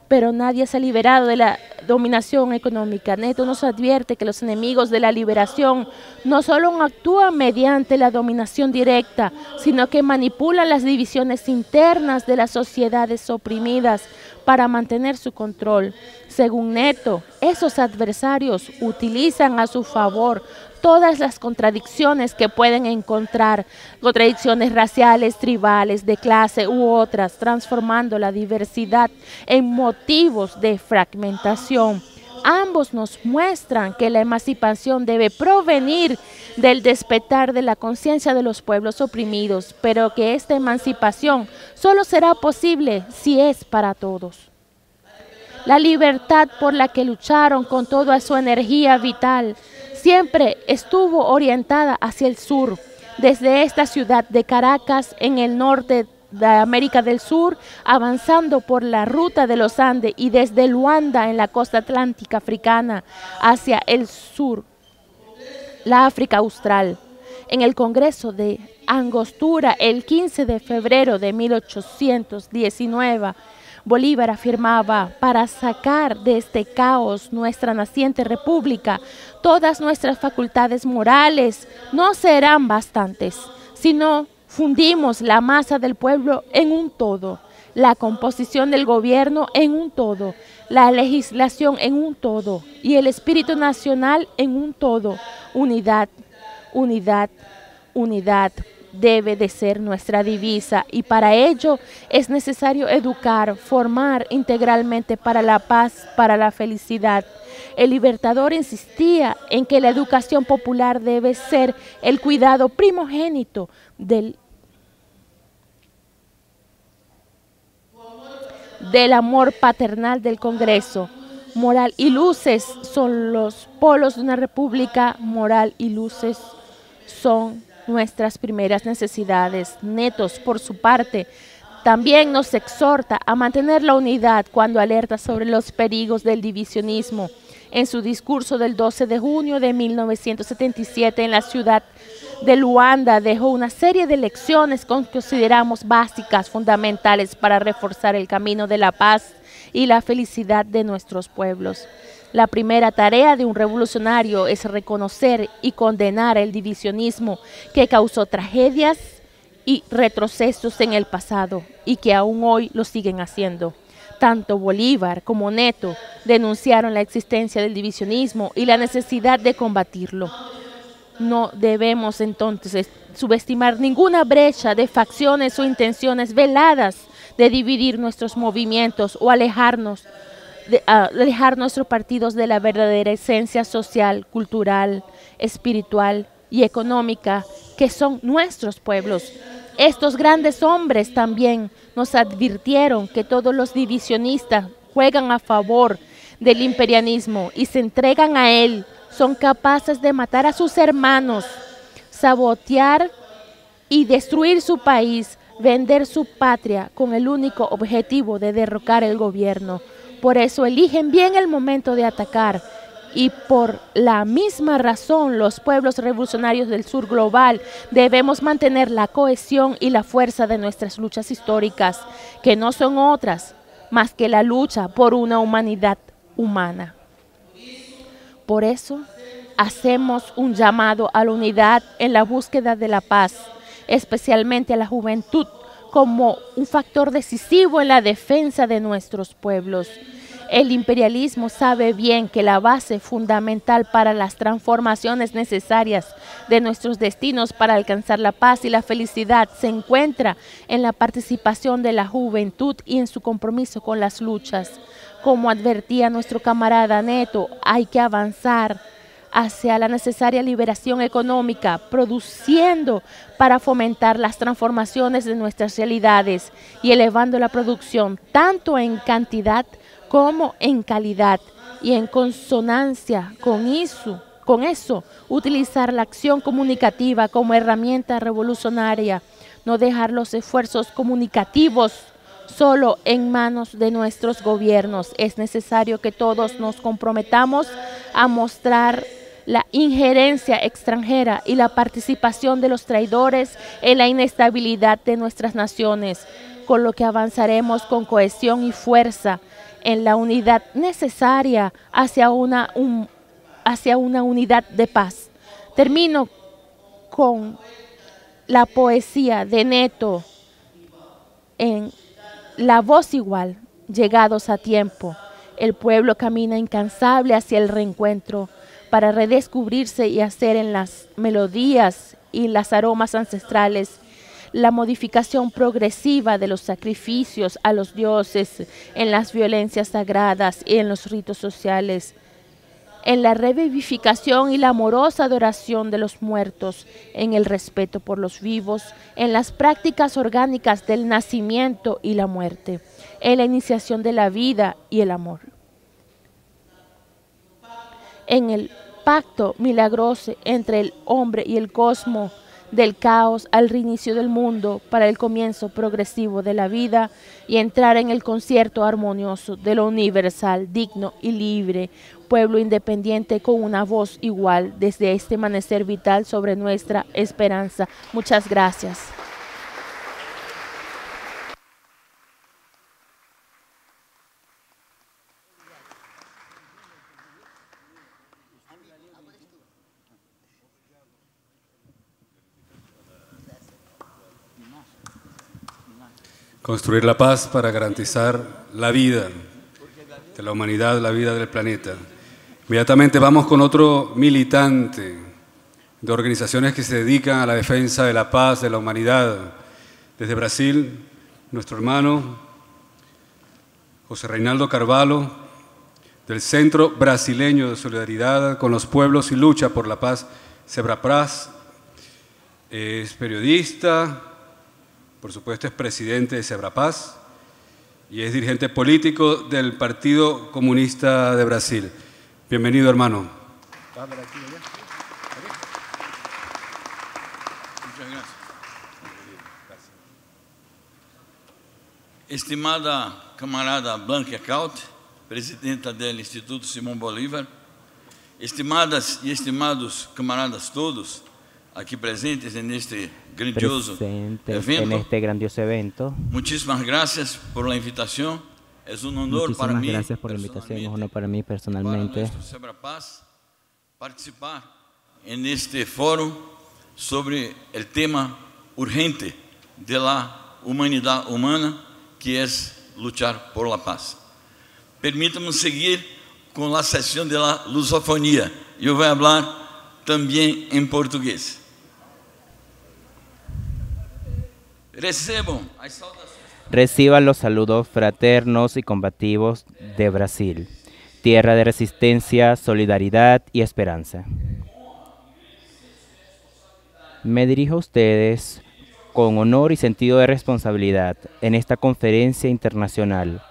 pero nadie se ha liberado de la dominación económica. Neto nos advierte que los enemigos de la liberación no solo actúan mediante la dominación directa, sino que manipulan las divisiones internas de las sociedades oprimidas para mantener su control. Según Neto, esos adversarios utilizan a su favor todas las contradicciones que pueden encontrar, contradicciones raciales, tribales, de clase u otras, transformando la diversidad en motivos de fragmentación. Ambos nos muestran que la emancipación debe provenir del despertar de la conciencia de los pueblos oprimidos, pero que esta emancipación solo será posible si es para todos. La libertad por la que lucharon con toda su energía vital siempre estuvo orientada hacia el sur, desde esta ciudad de Caracas en el norte de América del Sur, avanzando por la ruta de los Andes y desde Luanda en la costa atlántica africana hacia el sur, la África Austral. En el Congreso de Angostura, el 15 de febrero de 1819, Bolívar afirmaba: para sacar de este caos nuestra naciente república, todas nuestras facultades morales no serán bastantes, sino fundimos la masa del pueblo en un todo, la composición del gobierno en un todo, la legislación en un todo y el espíritu nacional en un todo. Unidad, unidad, unidad debe de ser nuestra divisa, y para ello es necesario educar, formar integralmente para la paz, para la felicidad. El Libertador insistía en que la educación popular debe ser el cuidado primogénito del amor paternal del Congreso. Moral y luces son los polos de una república. Moral y luces son nuestras primeras necesidades. Netos, por su parte, también nos exhorta a mantener la unidad cuando alerta sobre los peligros del divisionismo. En su discurso del 12 de junio de 1977 en la ciudad de Luanda, dejó una serie de lecciones que consideramos básicas, fundamentales para reforzar el camino de la paz y la felicidad de nuestros pueblos. La primera tarea de un revolucionario es reconocer y condenar el divisionismo que causó tragedias y retrocesos en el pasado y que aún hoy lo siguen haciendo. Tanto Bolívar como Neto denunciaron la existencia del divisionismo y la necesidad de combatirlo. No debemos entonces subestimar ninguna brecha de facciones o intenciones veladas de dividir nuestros movimientos o alejar nuestros partidos de la verdadera esencia social, cultural, espiritual y económica que son nuestros pueblos. Estos grandes hombres también nos advirtieron que todos los divisionistas juegan a favor del imperialismo y se entregan a él. Son capaces de matar a sus hermanos, sabotear y destruir su país, vender su patria con el único objetivo de derrocar el gobierno. Por eso eligen bien el momento de atacar, y por la misma razón los pueblos revolucionarios del sur global debemos mantener la cohesión y la fuerza de nuestras luchas históricas, que no son otras más que la lucha por una humanidad humana. Por eso hacemos un llamado a la unidad en la búsqueda de la paz, especialmente a la juventud, como un factor decisivo en la defensa de nuestros pueblos. El imperialismo sabe bien que la base fundamental para las transformaciones necesarias de nuestros destinos para alcanzar la paz y la felicidad se encuentra en la participación de la juventud y en su compromiso con las luchas. Como advertía nuestro camarada Neto, hay que avanzar hacia la necesaria liberación económica, produciendo para fomentar las transformaciones de nuestras realidades y elevando la producción tanto en cantidad como en calidad, y en consonancia con eso, utilizar la acción comunicativa como herramienta revolucionaria, no dejar los esfuerzos comunicativos solo en manos de nuestros gobiernos. Es necesario que todos nos comprometamos a mostrar la injerencia extranjera y la participación de los traidores en la inestabilidad de nuestras naciones, con lo que avanzaremos con cohesión y fuerza en la unidad necesaria hacia una unidad de paz. Termino con la poesía de Neto en La voz igual, llegados a tiempo. El pueblo camina incansable hacia el reencuentro para redescubrirse y hacer en las melodías y las aromas ancestrales la modificación progresiva de los sacrificios a los dioses, en las violencias sagradas y en los ritos sociales, en la revivificación y la amorosa adoración de los muertos, en el respeto por los vivos, en las prácticas orgánicas del nacimiento y la muerte, en la iniciación de la vida y el amor, en el pacto milagroso entre el hombre y el cosmos, del caos al reinicio del mundo para el comienzo progresivo de la vida, y entrar en el concierto armonioso de lo universal, digno y libre, pueblo independiente con una voz igual desde este amanecer vital sobre nuestra esperanza. Muchas gracias. Construir la paz para garantizar la vida de la humanidad, la vida del planeta. Inmediatamente vamos con otro militante de organizaciones que se dedican a la defensa de la paz, de la humanidad. Desde Brasil, nuestro hermano José Reinaldo Carvalho, del Centro Brasileño de Solidaridad con los Pueblos y Lucha por la Paz, Sebrapaz. Es periodista, por supuesto es presidente de Sebrapaz y es dirigente político del Partido Comunista de Brasil. Bienvenido, hermano. Muchas gracias. Estimada camarada Blanca Caut, presidenta del Instituto Simón Bolívar, estimadas e estimados camaradas todos aquí presentes en este grandioso evento. Muchísimas gracias por la invitación. Es un honor para mí. Gracias por la invitación. Es un honor para mí personalmente. Para Sebrapaz participar en este foro sobre el tema urgente de la humanidad humana, que es luchar por la paz. Permítame seguir con la sesión de la lusofonía. Yo voy a hablar también en portugués. Reciban los saludos fraternos y combativos de Brasil, tierra de resistencia, solidaridad y esperanza. Me dirijo a ustedes con honor y sentido de responsabilidad en esta conferencia internacional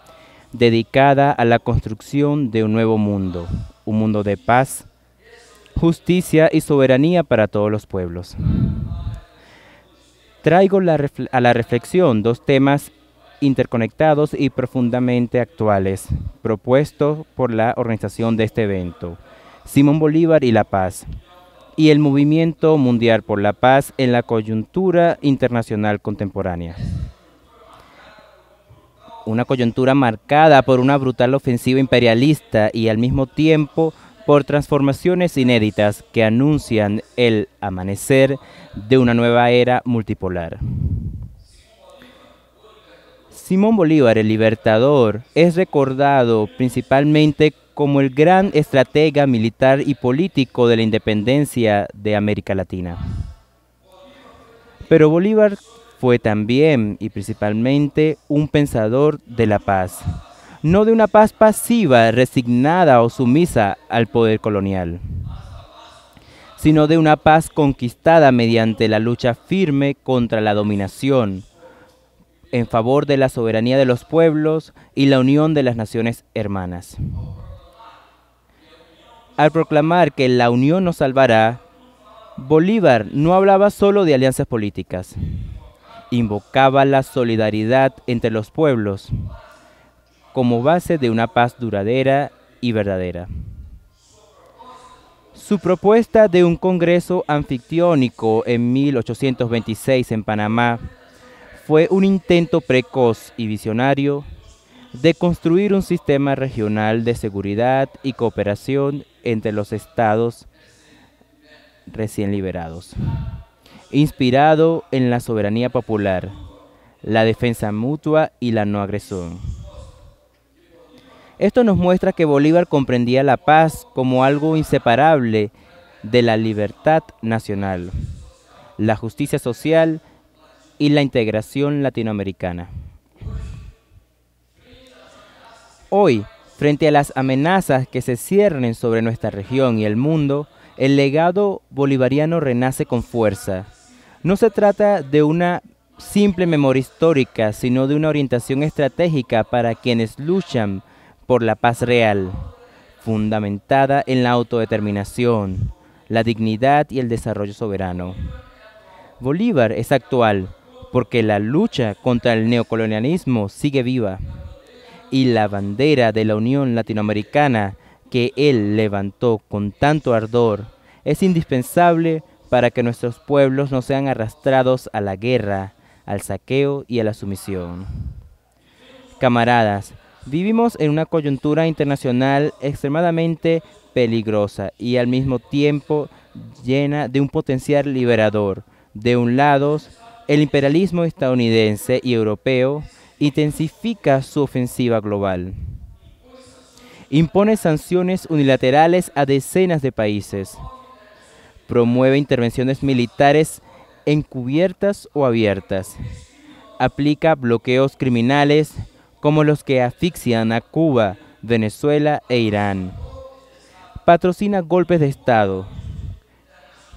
dedicada a la construcción de un nuevo mundo, un mundo de paz, justicia y soberanía para todos los pueblos. Traigo a la reflexión dos temas interconectados y profundamente actuales, propuestos por la organización de este evento: Simón Bolívar y la paz, y el movimiento mundial por la paz en la coyuntura internacional contemporánea. Una coyuntura marcada por una brutal ofensiva imperialista y al mismo tiempo por transformaciones inéditas que anuncian el amanecer de una nueva era multipolar. Simón Bolívar, el libertador, es recordado principalmente como el gran estratega militar y político de la independencia de América Latina. Pero Bolívar fue también y principalmente un pensador de la paz, no de una paz pasiva, resignada o sumisa al poder colonial. sino de una paz conquistada mediante la lucha firme contra la dominación, en favor de la soberanía de los pueblos y la unión de las naciones hermanas. Al proclamar que la unión nos salvará, Bolívar no hablaba solo de alianzas políticas, invocaba la solidaridad entre los pueblos como base de una paz duradera y verdadera. Su propuesta de un congreso anfictiónico en 1826 en Panamá fue un intento precoz y visionario de construir un sistema regional de seguridad y cooperación entre los estados recién liberados, inspirado en la soberanía popular, la defensa mutua y la no agresión. Esto nos muestra que Bolívar comprendía la paz como algo inseparable de la libertad nacional, la justicia social y la integración latinoamericana. Hoy, frente a las amenazas que se ciernen sobre nuestra región y el mundo, el legado bolivariano renace con fuerza. No se trata de una simple memoria histórica, sino de una orientación estratégica para quienes luchan por la paz real, fundamentada en la autodeterminación, la dignidad y el desarrollo soberano. Bolívar es actual porque la lucha contra el neocolonialismo sigue viva y la bandera de la Unión Latinoamericana que él levantó con tanto ardor es indispensable para que nuestros pueblos no sean arrastrados a la guerra, al saqueo y a la sumisión. Camaradas, vivimos en una coyuntura internacional extremadamente peligrosa y al mismo tiempo llena de un potencial liberador. De un lado, el imperialismo estadounidense y europeo intensifica su ofensiva global. Impone sanciones unilaterales a decenas de países. Promueve intervenciones militares encubiertas o abiertas. Aplica bloqueos criminales como los que asfixian a Cuba, Venezuela e Irán. Patrocina golpes de Estado.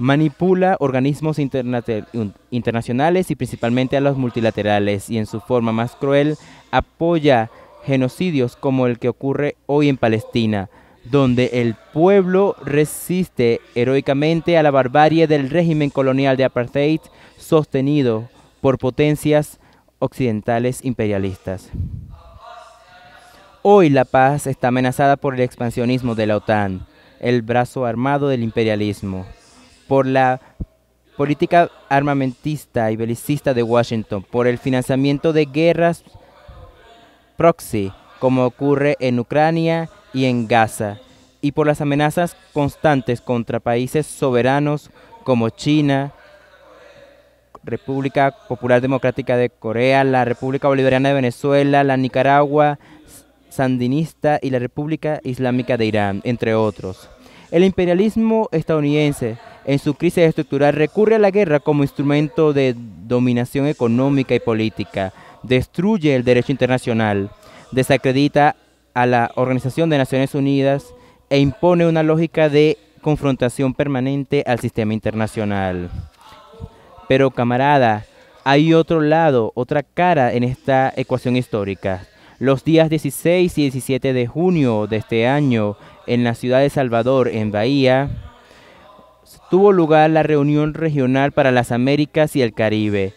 Manipula organismos internacionales y principalmente a los multilaterales y en su forma más cruel apoya genocidios como el que ocurre hoy en Palestina, donde el pueblo resiste heroicamente a la barbarie del régimen colonial de apartheid sostenido por potencias occidentales imperialistas. Hoy la paz está amenazada por el expansionismo de la OTAN, el brazo armado del imperialismo, por la política armamentista y belicista de Washington, por el financiamiento de guerras proxy, como ocurre en Ucrania y en Gaza, y por las amenazas constantes contra países soberanos como China, República Popular Democrática de Corea, la República Bolivariana de Venezuela, la Nicaragua sandinista y la República Islámica de Irán, entre otros. El imperialismo estadounidense, en su crisis estructural, recurre a la guerra como instrumento de dominación económica y política, destruye el derecho internacional, desacredita a la Organización de Naciones Unidas e impone una lógica de confrontación permanente al sistema internacional. Pero, camarada, hay otro lado, otra cara en esta ecuación histórica. Los días 16 y 17 de junio de este año, en la ciudad de Salvador, en Bahía, tuvo lugar la reunión regional para las Américas y el Caribe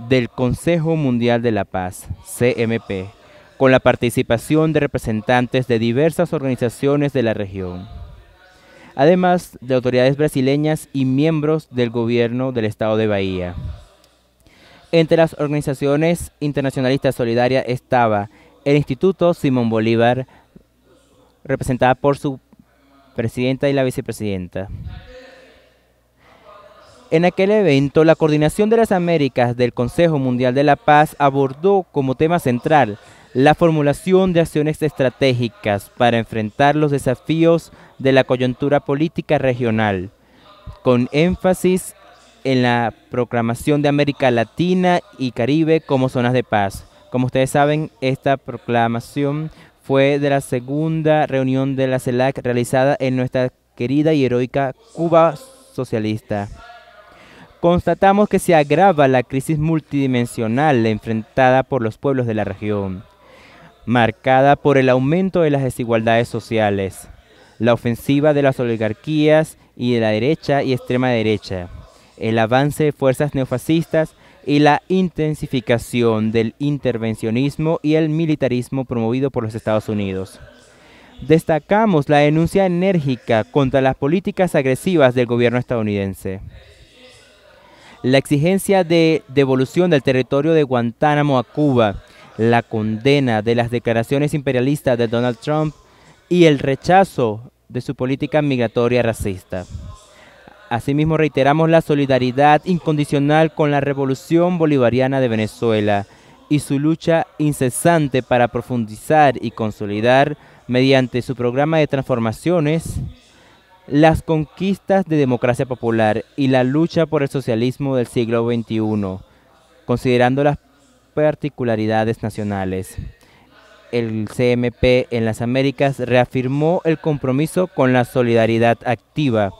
del Consejo Mundial de la Paz, CMP, con la participación de representantes de diversas organizaciones de la región, además de autoridades brasileñas y miembros del gobierno del estado de Bahía. Entre las organizaciones internacionalistas solidarias estaba el Instituto Simón Bolívar, representada por su presidenta y la vicepresidenta. En aquel evento, la Coordinación de las Américas del Consejo Mundial de la Paz abordó como tema central la formulación de acciones estratégicas para enfrentar los desafíos de la coyuntura política regional, con énfasis en la proclamación de América Latina y Caribe como zonas de paz. Como ustedes saben, esta proclamación fue de la segunda reunión de la CELAC realizada en nuestra querida y heroica Cuba socialista. Constatamos que se agrava la crisis multidimensional enfrentada por los pueblos de la región, marcada por el aumento de las desigualdades sociales, la ofensiva de las oligarquías y de la derecha y extrema derecha, el avance de fuerzas neofascistas y la intensificación del intervencionismo y el militarismo promovido por los Estados Unidos. Destacamos la denuncia enérgica contra las políticas agresivas del gobierno estadounidense. La exigencia de devolución del territorio de Guantánamo a Cuba, la condena de las declaraciones imperialistas de Donald Trump y el rechazo de su política migratoria racista. Asimismo, reiteramos la solidaridad incondicional con la Revolución Bolivariana de Venezuela y su lucha incesante para profundizar y consolidar, mediante su programa de transformaciones, las conquistas de democracia popular y la lucha por el socialismo del siglo XXI, considerando las particularidades nacionales. El CMP en las Américas reafirmó el compromiso con la solidaridad activa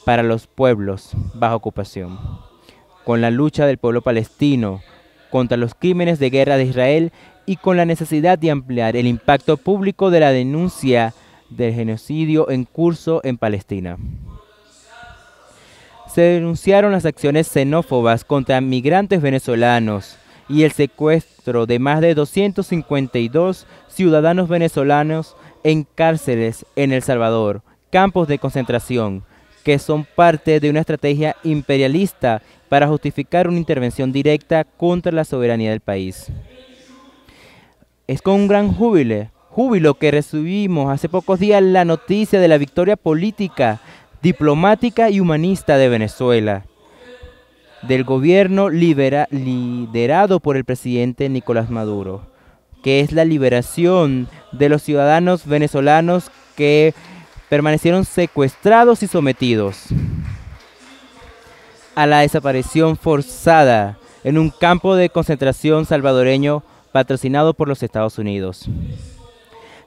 para los pueblos bajo ocupación, con la lucha del pueblo palestino contra los crímenes de guerra de Israel y con la necesidad de ampliar el impacto público de la denuncia del genocidio en curso en Palestina. Se denunciaron las acciones xenófobas contra migrantes venezolanos y el secuestro de más de 252 ciudadanos venezolanos en cárceles en El Salvador, campos de concentración, que son parte de una estrategia imperialista para justificar una intervención directa contra la soberanía del país. Es con un gran júbilo que recibimos hace pocos días la noticia de la victoria política, diplomática y humanista de Venezuela, del gobierno liderado por el presidente Nicolás Maduro, que es la liberación de los ciudadanos venezolanos que permanecieron secuestrados y sometidos a la desaparición forzada en un campo de concentración salvadoreño patrocinado por los Estados Unidos.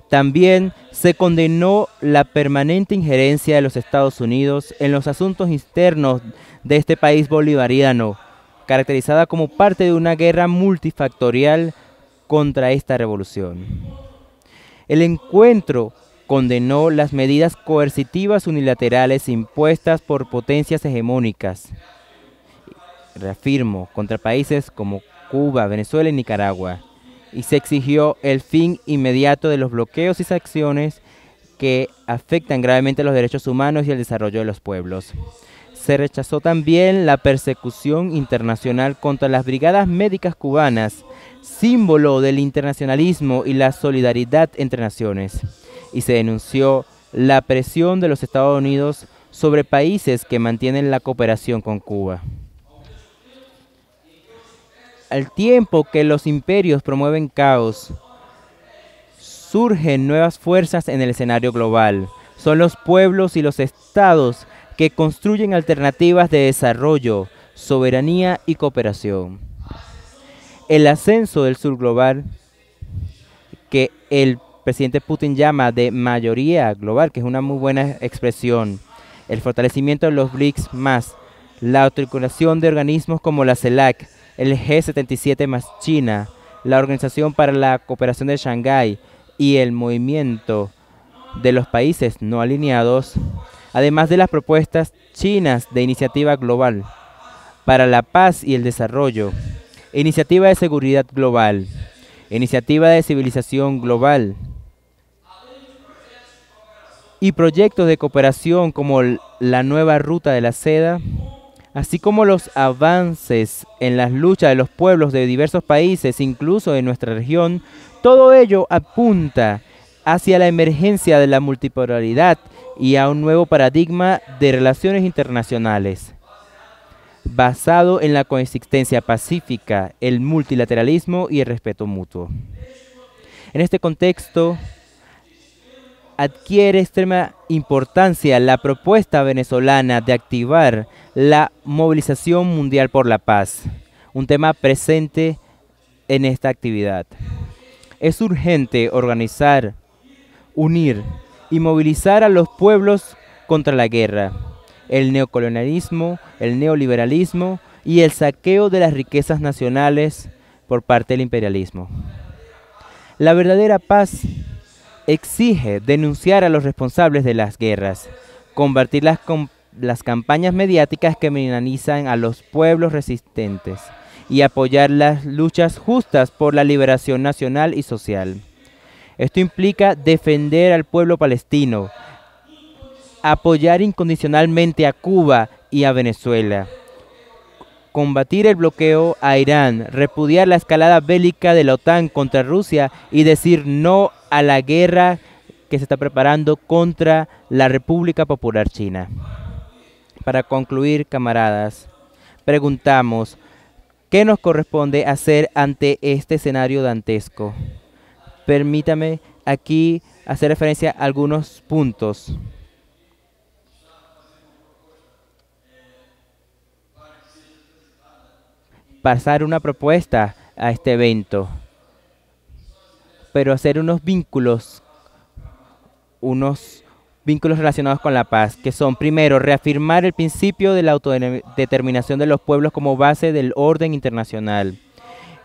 También se condenó la permanente injerencia de los Estados Unidos en los asuntos internos de este país bolivariano, caracterizada como parte de una guerra multifactorial contra esta revolución. El encuentro condenó las medidas coercitivas unilaterales impuestas por potencias hegemónicas, reafirmo, contra países como Cuba, Venezuela y Nicaragua, y se exigió el fin inmediato de los bloqueos y sanciones que afectan gravemente los derechos humanos y el desarrollo de los pueblos. Se rechazó también la persecución internacional contra las brigadas médicas cubanas, símbolo del internacionalismo y la solidaridad entre naciones, y se denunció la presión de los Estados Unidos sobre países que mantienen la cooperación con Cuba. Al tiempo que los imperios promueven caos, surgen nuevas fuerzas en el escenario global. Son los pueblos y los estados que construyen alternativas de desarrollo, soberanía y cooperación. El ascenso del sur global, que el presidente Putin llama de mayoría global, que es una muy buena expresión, el fortalecimiento de los BRICS+, la articulación de organismos como la CELAC, el G77 más China, la Organización para la Cooperación de Shanghái y el movimiento de los países no alineados, además de las propuestas chinas de iniciativa global para la paz y el desarrollo, iniciativa de seguridad global, iniciativa de civilización global y proyectos de cooperación como la nueva ruta de la seda, así como los avances en las luchas de los pueblos de diversos países, incluso de nuestra región, todo ello apunta hacia la emergencia de la multipolaridad y a un nuevo paradigma de relaciones internacionales, basado en la coexistencia pacífica, el multilateralismo y el respeto mutuo. En este contexto, adquiere extrema importancia la propuesta venezolana de activar la movilización mundial por la paz, un tema presente en esta actividad. Es urgente organizar, unir y movilizar a los pueblos contra la guerra. el neocolonialismo, el neoliberalismo y el saqueo de las riquezas nacionales por parte del imperialismo. La verdadera paz exige denunciar a los responsables de las guerras, combatir las campañas mediáticas que criminalizan a los pueblos resistentes y apoyar las luchas justas por la liberación nacional y social. Esto implica defender al pueblo palestino, apoyar incondicionalmente a Cuba y a Venezuela, combatir el bloqueo a Irán, repudiar la escalada bélica de la OTAN contra Rusia y decir no a la guerra que se está preparando contra la República Popular China. Para concluir, camaradas, preguntamos, ¿qué nos corresponde hacer ante este escenario dantesco? Permítame aquí hacer referencia a algunos puntos. Pasar una propuesta a este evento, pero hacer unos vínculos relacionados con la paz, que son, primero, reafirmar el principio de la autodeterminación de los pueblos como base del orden internacional.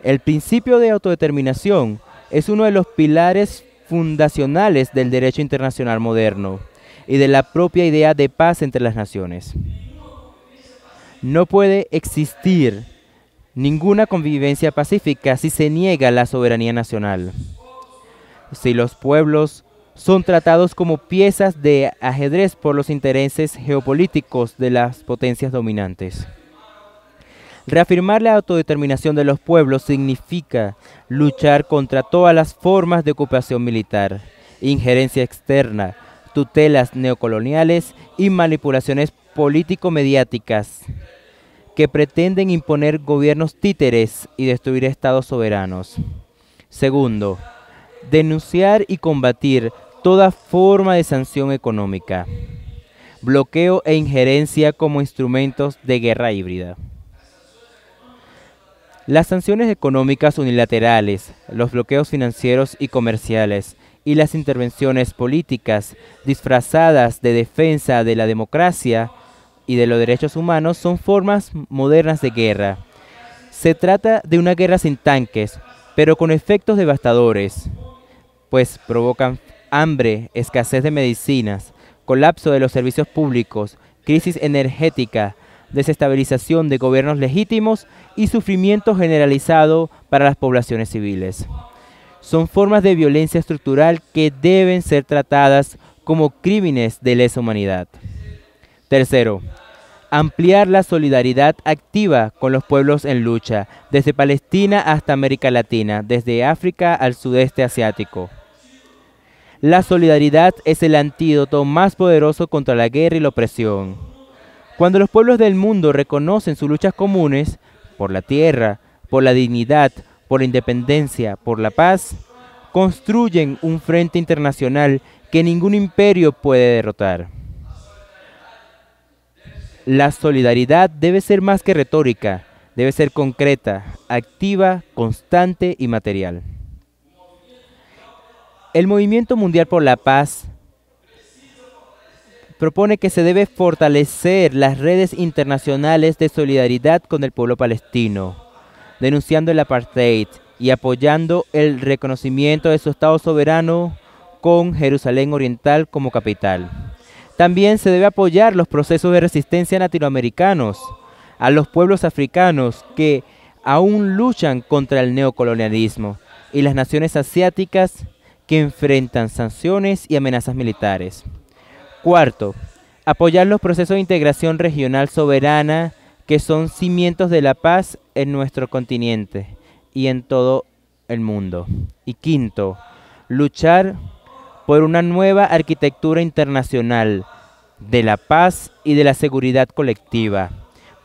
El principio de autodeterminación es uno de los pilares fundacionales del derecho internacional moderno y de la propia idea de paz entre las naciones. No puede existir ninguna convivencia pacífica si se niega la soberanía nacional. Si los pueblos son tratados como piezas de ajedrez por los intereses geopolíticos de las potencias dominantes. Reafirmar la autodeterminación de los pueblos significa luchar contra todas las formas de ocupación militar, injerencia externa, tutelas neocoloniales y manipulaciones político-mediáticas que pretenden imponer gobiernos títeres y destruir estados soberanos. Segundo, denunciar y combatir toda forma de sanción económica, bloqueo e injerencia como instrumentos de guerra híbrida. Las sanciones económicas unilaterales, los bloqueos financieros y comerciales y las intervenciones políticas disfrazadas de defensa de la democracia y de los derechos humanos son formas modernas de guerra. Se trata de una guerra sin tanques, pero con efectos devastadores, pues provocan hambre, escasez de medicinas, colapso de los servicios públicos, crisis energética, desestabilización de gobiernos legítimos y sufrimiento generalizado para las poblaciones civiles. Son formas de violencia estructural que deben ser tratadas como crímenes de lesa humanidad. Tercero, ampliar la solidaridad activa con los pueblos en lucha, desde Palestina hasta América Latina, desde África al sudeste asiático. La solidaridad es el antídoto más poderoso contra la guerra y la opresión. Cuando los pueblos del mundo reconocen sus luchas comunes, por la tierra, por la dignidad, por la independencia, por la paz, construyen un frente internacional que ningún imperio puede derrotar. La solidaridad debe ser más que retórica, debe ser concreta, activa, constante y material. El Movimiento Mundial por la Paz propone que se debe fortalecer las redes internacionales de solidaridad con el pueblo palestino, denunciando el apartheid y apoyando el reconocimiento de su Estado soberano con Jerusalén Oriental como capital. También se debe apoyar los procesos de resistencia latinoamericanos, a los pueblos africanos que aún luchan contra el neocolonialismo y las naciones asiáticas que enfrentan sanciones y amenazas militares. Cuarto, apoyar los procesos de integración regional soberana que son cimientos de la paz en nuestro continente y en todo el mundo. Y quinto, luchar por una nueva arquitectura internacional de la paz y de la seguridad colectiva,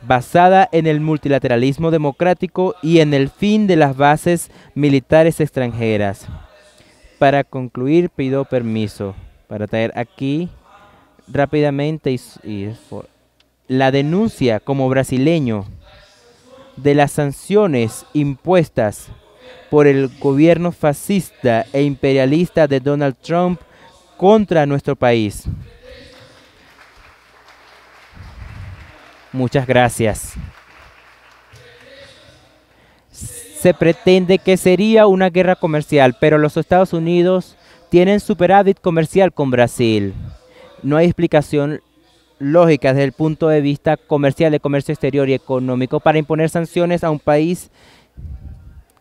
basada en el multilateralismo democrático y en el fin de las bases militares extranjeras. Para concluir, pido permiso para traer aquí rápidamente la denuncia como brasileño de las sanciones impuestas por el gobierno fascista e imperialista de Donald Trump contra nuestro país. Muchas gracias. Se pretende que sería una guerra comercial, pero los Estados Unidos tienen superávit comercial con Brasil. No hay explicación lógica desde el punto de vista comercial, de comercio exterior y económico para imponer sanciones a un país.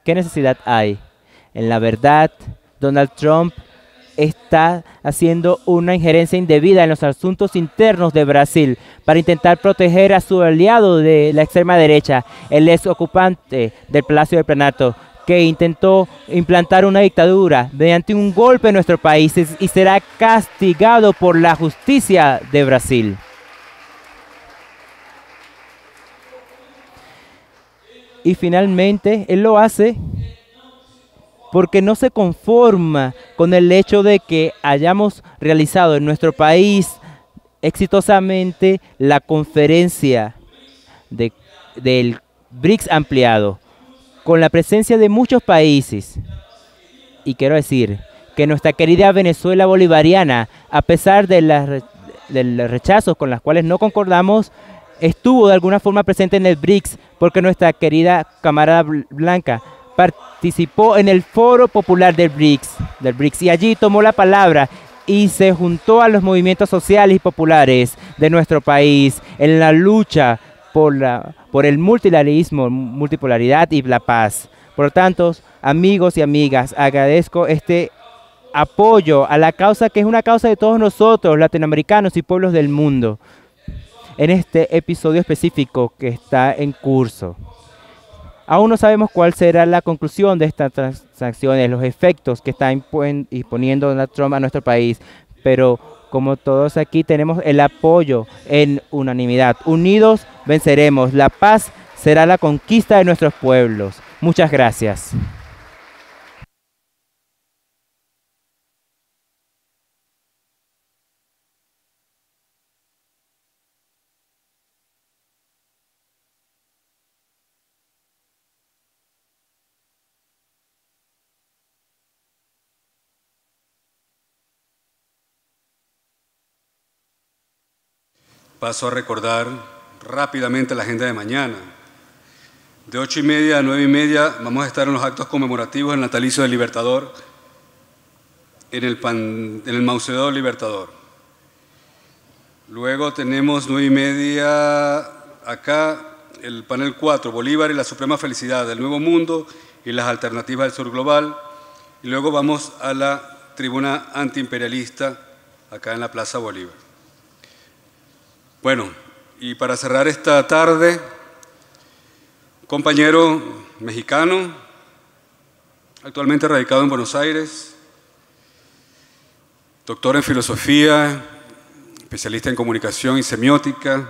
¿Qué necesidad hay? En la verdad, Donald Trump está haciendo una injerencia indebida en los asuntos internos de Brasil para intentar proteger a su aliado de la extrema derecha, el ex ocupante del Palacio del Planalto, que intentó implantar una dictadura mediante un golpe en nuestro país y será castigado por la justicia de Brasil. Y finalmente, él lo hace porque no se conforma con el hecho de que hayamos realizado en nuestro país exitosamente la conferencia del BRICS ampliado, con la presencia de muchos países. Y quiero decir que nuestra querida Venezuela bolivariana, a pesar de los rechazos con los cuales no concordamos, estuvo de alguna forma presente en el BRICS, porque nuestra querida camarada Blanca participó en el foro popular del BRICS y allí tomó la palabra y se juntó a los movimientos sociales y populares de nuestro país en la lucha por el multilateralismo, multipolaridad y la paz. Por lo tanto, amigos y amigas, agradezco este apoyo a la causa que es una causa de todos nosotros, latinoamericanos y pueblos del mundo, en este episodio específico que está en curso. Aún no sabemos cuál será la conclusión de estas transacciones, los efectos que está imponiendo Donald Trump a nuestro país, pero como todos aquí tenemos el apoyo en unanimidad. Unidos venceremos. La paz será la conquista de nuestros pueblos. Muchas gracias. Paso a recordar rápidamente la agenda de mañana. De 8:30 a 9:30 vamos a estar en los actos conmemorativos del natalicio del Libertador en el Mausoleo del Libertador. Luego tenemos 9:30 acá el panel 4, Bolívar y la Suprema Felicidad del Nuevo Mundo y las alternativas del sur global. Y luego vamos a la tribuna antiimperialista acá en la Plaza Bolívar. Bueno, y para cerrar esta tarde, compañero mexicano, actualmente radicado en Buenos Aires, doctor en filosofía, especialista en comunicación y semiótica,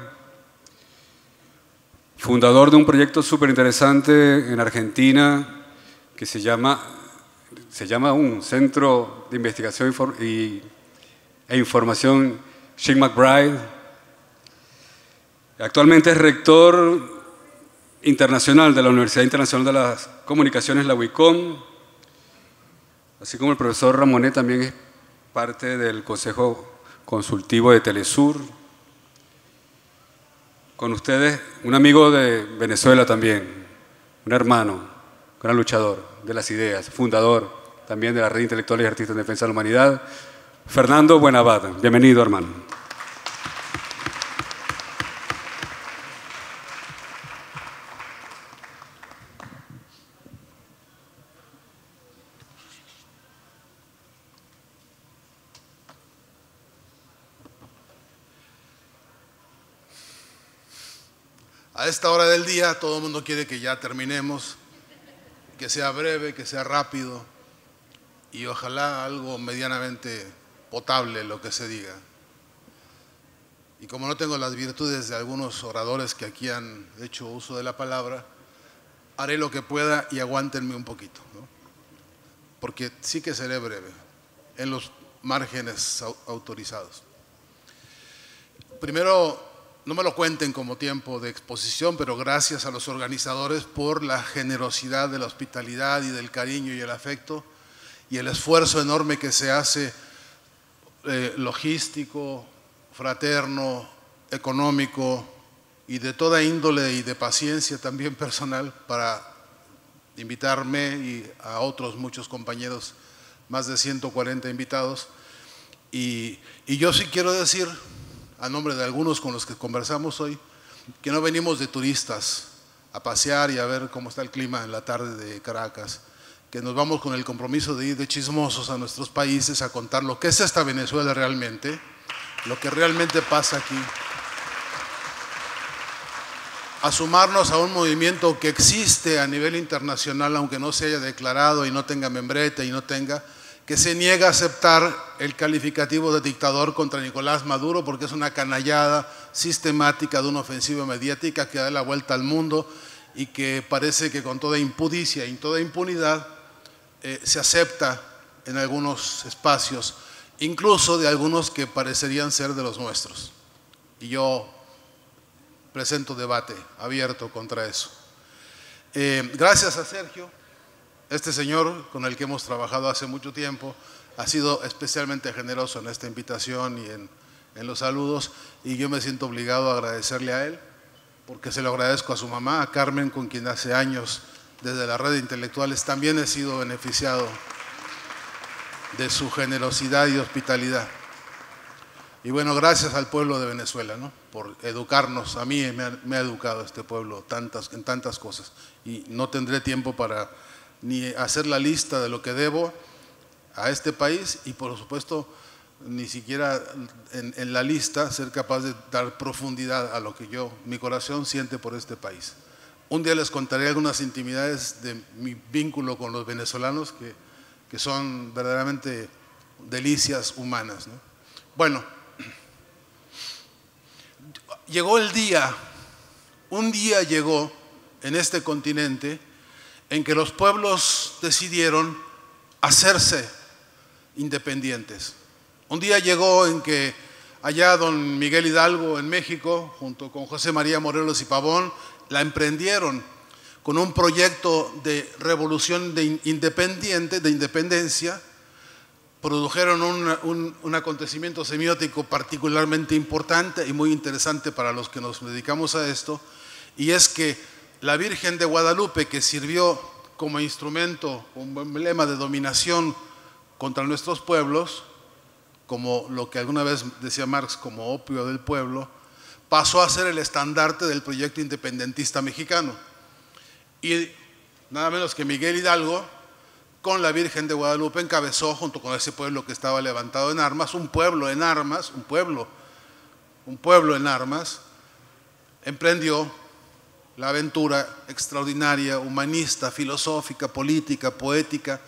fundador de un proyecto súper interesante en Argentina que se llama un Centro de Investigación e Información Shane McBride. Actualmente es rector internacional de la Universidad Internacional de las Comunicaciones, la UICOM, así como el profesor Ramonet también es parte del Consejo Consultivo de Telesur. Con ustedes, un amigo de Venezuela también, un hermano, gran luchador de las ideas, fundador también de la Red Intelectuales y Artistas en Defensa de la Humanidad, Fernando Buenabad. Bienvenido, hermano. A esta hora del día todo el mundo quiere que ya terminemos, que sea breve, que sea rápido y ojalá algo medianamente potable lo que se diga. Y como no tengo las virtudes de algunos oradores que aquí han hecho uso de la palabra, haré lo que pueda y aguántenme un poquito, ¿no? Porque sí que seré breve, en los márgenes autorizados. Primero, no me lo cuenten como tiempo de exposición, pero gracias a los organizadores por la generosidad de la hospitalidad y del cariño y el afecto y el esfuerzo enorme que se hace logístico, fraterno, económico y de toda índole y de paciencia también personal para invitarme y a otros muchos compañeros, más de 140 invitados. Y yo sí quiero decir, a nombre de algunos con los que conversamos hoy, que no venimos de turistas a pasear y a ver cómo está el clima en la tarde de Caracas, que nos vamos con el compromiso de ir de chismosos a nuestros países a contar lo que es esta Venezuela realmente, lo que realmente pasa aquí, a sumarnos a un movimiento que existe a nivel internacional, aunque no se haya declarado y no tenga membrete y no tenga, que se niega a aceptar el calificativo de dictador contra Nicolás Maduro porque es una canallada sistemática de una ofensiva mediática que da la vuelta al mundo y que parece que con toda impudicia y toda impunidad se acepta en algunos espacios, incluso de algunos que parecerían ser de los nuestros. Y yo presento debate abierto contra eso. Gracias a Sergio, este señor con el que hemos trabajado hace mucho tiempo, ha sido especialmente generoso en esta invitación y en los saludos, y yo me siento obligado a agradecerle a él, porque se lo agradezco a su mamá, a Carmen, con quien hace años desde la red de intelectuales también he sido beneficiado de su generosidad y hospitalidad. Y bueno, gracias al pueblo de Venezuela, ¿no?, por educarnos. A mí me ha educado este pueblo en tantas cosas, y no tendré tiempo para ni hacer la lista de lo que debo a este país y por supuesto ni siquiera en la lista ser capaz de dar profundidad a lo que mi corazón siente por este país. Un día les contaré algunas intimidades de mi vínculo con los venezolanos que son verdaderamente delicias humanas, ¿no? Bueno, llegó el día, un día llegó en este continente en que los pueblos decidieron hacerse independientes. Un día llegó en que allá don Miguel Hidalgo en México, junto con José María Morelos y Pavón, la emprendieron con un proyecto de revolución de independencia. Produjeron un acontecimiento semiótico particularmente importante y muy interesante para los que nos dedicamos a esto, y es que la Virgen de Guadalupe, que sirvió como instrumento, como emblema de dominación contra nuestros pueblos, como lo que alguna vez decía Marx, como opio del pueblo, pasó a ser el estandarte del proyecto independentista mexicano. Y nada menos que Miguel Hidalgo, con la Virgen de Guadalupe, encabezó, junto con ese pueblo que estaba levantado en armas, un pueblo en armas, emprendió la aventura extraordinaria, humanista, filosófica, política, poética,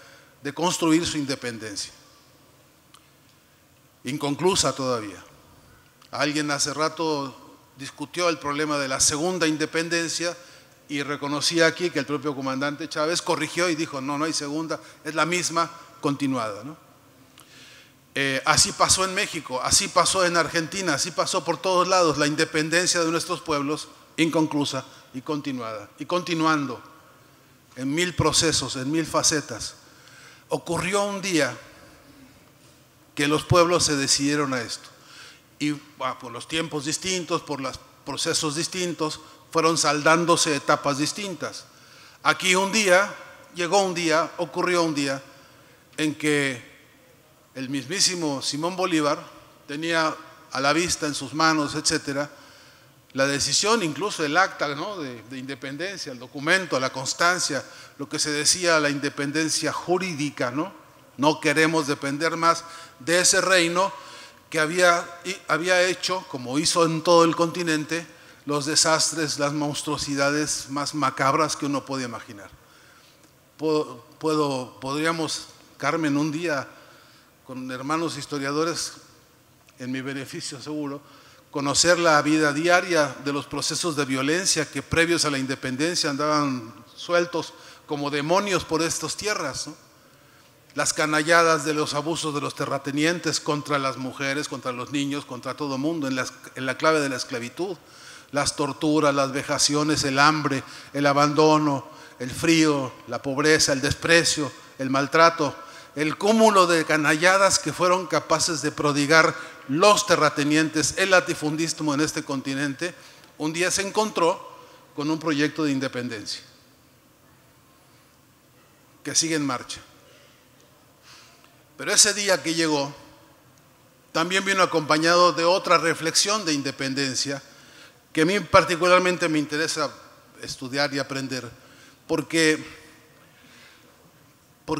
de construir su independencia. Inconclusa todavía. Alguien hace rato discutió el problema de la segunda independencia y reconocía aquí que el propio comandante Chávez corrigió y dijo, no hay segunda, es la misma continuada, ¿no? Así pasó en México, así pasó en Argentina, así pasó por todos lados, la independencia de nuestros pueblos, inconclusa y continuada, y continuando en 1000 procesos, en 1000 facetas. Ocurrió un día que los pueblos se decidieron a esto, y por los tiempos distintos, por los procesos distintos, fueron saldándose etapas distintas. Aquí ocurrió un día en que el mismísimo Simón Bolívar tenía a la vista en sus manos, etcétera, la decisión, incluso el acta, ¿no?, de independencia, el documento, la constancia, lo que se decía, la independencia jurídica, ¿no? No queremos depender más de ese reino que había hecho, como hizo en todo el continente, los monstruosidades más macabras que uno puede imaginar. Podríamos, Carmen, un día con hermanos historiadores, en mi beneficio seguro, conocer la vida diaria de los procesos de violencia que previos a la independencia andaban sueltos como demonios por estas tierras, ¿no? Las canalladas de los abusos de los terratenientes contra las mujeres, contra los niños, contra todo mundo, en la clave de la esclavitud. Las torturas, las vejaciones, el hambre, el abandono, el frío, la pobreza, el desprecio, el maltrato, el cúmulo de canalladas que fueron capaces de prodigar los terratenientes, el latifundismo en este continente, un día se encontró con un proyecto de independencia que sigue en marcha. Pero ese día que llegó, también vino acompañado de otra reflexión de independencia que a mí particularmente me interesa estudiar y aprender, porque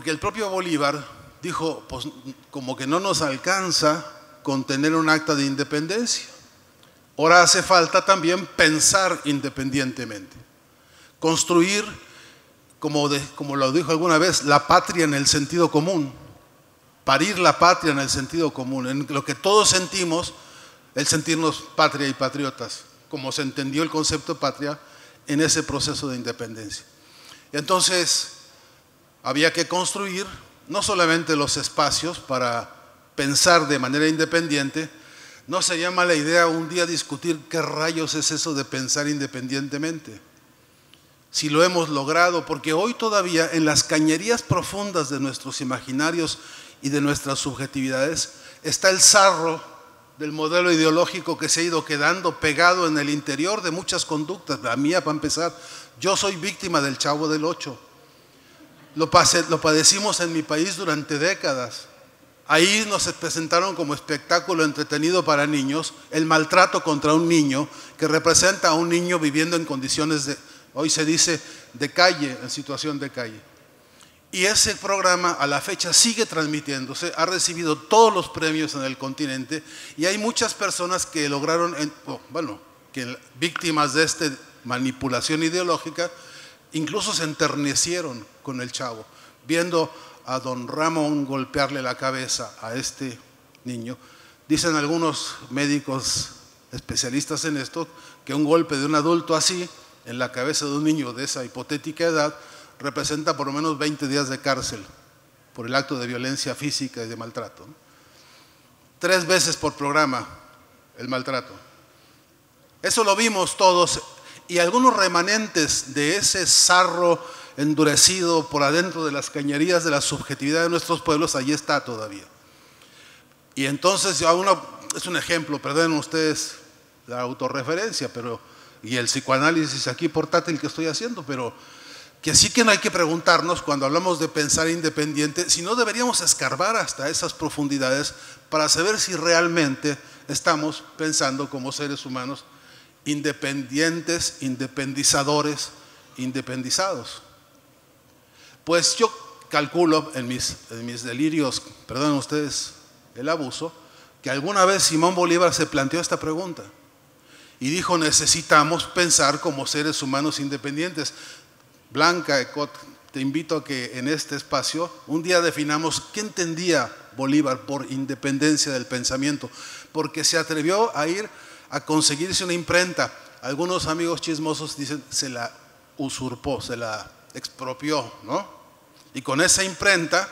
el propio Bolívar dijo, pues como que no nos alcanza con tener un acta de independencia. Ahora hace falta también pensar independientemente, construir, como lo dijo alguna vez, la patria en el sentido común, parir la patria en el sentido común, en lo que todos sentimos, el sentirnos patria y patriotas, como se entendió el concepto de patria en ese proceso de independencia. Entonces, había que construir no solamente los espacios para pensar de manera independiente. No sería mala idea un día discutir qué rayos es eso de pensar independientemente, si lo hemos logrado, porque hoy todavía en las cañerías profundas de nuestros imaginarios y de nuestras subjetividades está el sarro del modelo ideológico que se ha ido quedando pegado en el interior de muchas conductas. La mía, para empezar, yo soy víctima del Chavo del Ocho. Lo padecimos en mi país durante décadas. Ahí nos presentaron como espectáculo entretenido para niños el maltrato contra un niño que representa a un niño viviendo en condiciones de, hoy se dice, de calle, en situación de calle. Y ese programa a la fecha sigue transmitiéndose, ha recibido todos los premios en el continente y hay muchas personas que lograron, que víctimas de esta manipulación ideológica, incluso se enternecieron con el Chavo, viendo a don Ramón golpearle la cabeza a este niño. Dicen algunos médicos especialistas en esto que un golpe de un adulto así en la cabeza de un niño de esa hipotética edad representa por lo menos 20 días de cárcel por el acto de violencia física y de maltrato. 3 veces por programa el maltrato. Eso lo vimos todos y algunos remanentes de ese sarro endurecido por adentro de las cañerías de la subjetividad de nuestros pueblos, allí está todavía. Y entonces, es un ejemplo, perdonen ustedes la autorreferencia, y el psicoanálisis aquí portátil que estoy haciendo, pero que sí que no hay que preguntarnos cuando hablamos de pensar independiente, si no deberíamos escarbar hasta esas profundidades para saber si realmente estamos pensando como seres humanos independientes, independizadores, independizados. Pues yo calculo en mis delirios, perdonen ustedes el abuso, que alguna vez Simón Bolívar se planteó esta pregunta y dijo: necesitamos pensar como seres humanos independientes. Blanca, Ecot, te invito a que en este espacio un día definamos qué entendía Bolívar por independencia del pensamiento, porque se atrevió a ir a conseguirse una imprenta. Algunos amigos chismosos dicen se la usurpó, se la expropió, ¿no? Y con esa imprenta,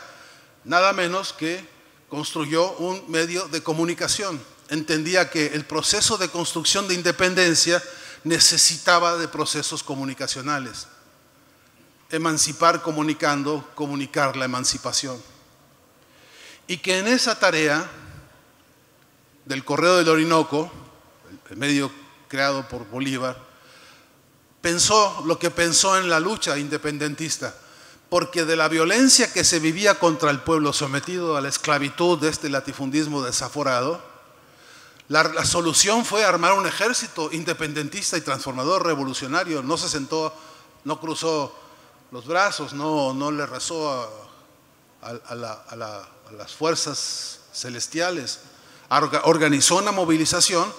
nada menos que construyó un medio de comunicación. Entendía que el proceso de construcción de independencia necesitaba de procesos comunicacionales. Emancipar comunicando, comunicar la emancipación. Y que en esa tarea del Correo del Orinoco, el medio creado por Bolívar, pensó lo que pensó en la lucha independentista, porque de la violencia que se vivía contra el pueblo sometido a la esclavitud de este latifundismo desaforado, la solución fue armar un ejército independentista y transformador revolucionario. No se sentó, no cruzó los brazos, no le rezó a las fuerzas celestiales. Organizó una movilización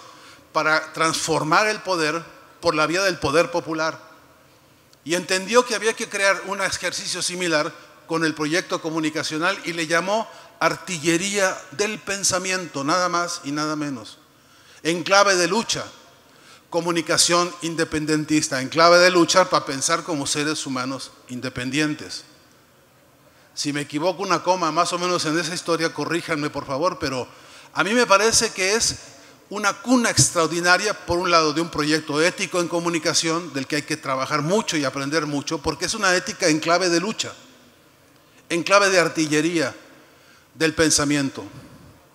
para transformar el poder por la vía del poder popular y entendió que había que crear un ejercicio similar con el proyecto comunicacional y le llamó artillería del pensamiento, nada más y nada menos, en clave de lucha, comunicación independentista, en clave de lucha para pensar como seres humanos independientes. Si me equivoco una coma más o menos en esa historia, corríjanme por favor, pero a mí me parece que es una cuna extraordinaria, por un lado, de un proyecto ético en comunicación, del que hay que trabajar mucho y aprender mucho, porque es una ética en clave de lucha, en clave de artillería del pensamiento.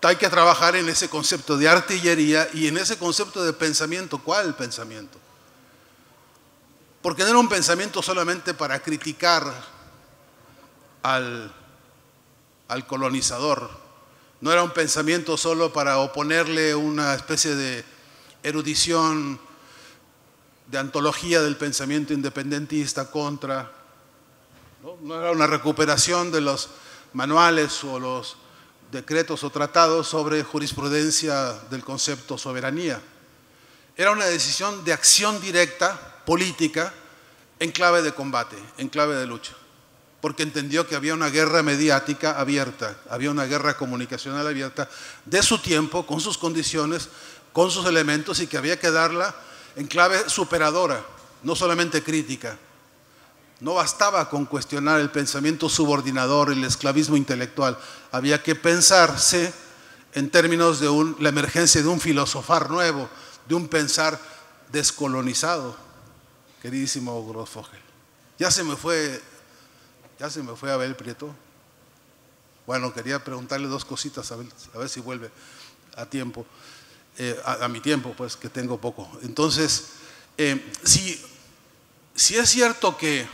Hay que trabajar en ese concepto de artillería y en ese concepto de pensamiento. ¿Cuál pensamiento? porque no era un pensamiento solamente para criticar al colonizador, no era un pensamiento solo para oponerle una especie de erudición, de antología del pensamiento independentista contra, no era una recuperación de los manuales o los decretos o tratados sobre jurisprudencia del concepto soberanía. Era una decisión de acción directa, política, en clave de combate, en clave de lucha, porque entendió que había una guerra mediática abierta, había una guerra comunicacional abierta de su tiempo, con sus condiciones, con sus elementos, y que había que darla en clave superadora, no solamente crítica. No bastaba con cuestionar el pensamiento subordinador, el esclavismo intelectual. Había que pensarse en términos de la emergencia de un filosofar nuevo, de un pensar descolonizado. Queridísimo Grossfogel. Ya se me fue Abel Prieto. Bueno, quería preguntarle dos cositas, a ver si vuelve a tiempo. A mi tiempo, pues, que tengo poco. Entonces, si es cierto que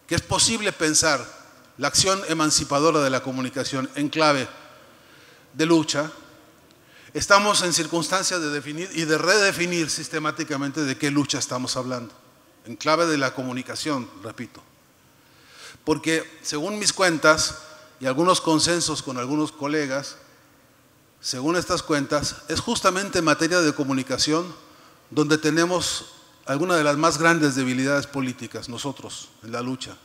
es posible pensar la acción emancipadora de la comunicación en clave de lucha, estamos en circunstancias de definir y de redefinir sistemáticamente de qué lucha estamos hablando, en clave de la comunicación, repito. Porque según mis cuentas y algunos consensos con algunos colegas, según estas cuentas, es justamente en materia de comunicación donde tenemos alguna de las más grandes debilidades políticas nosotros en la lucha.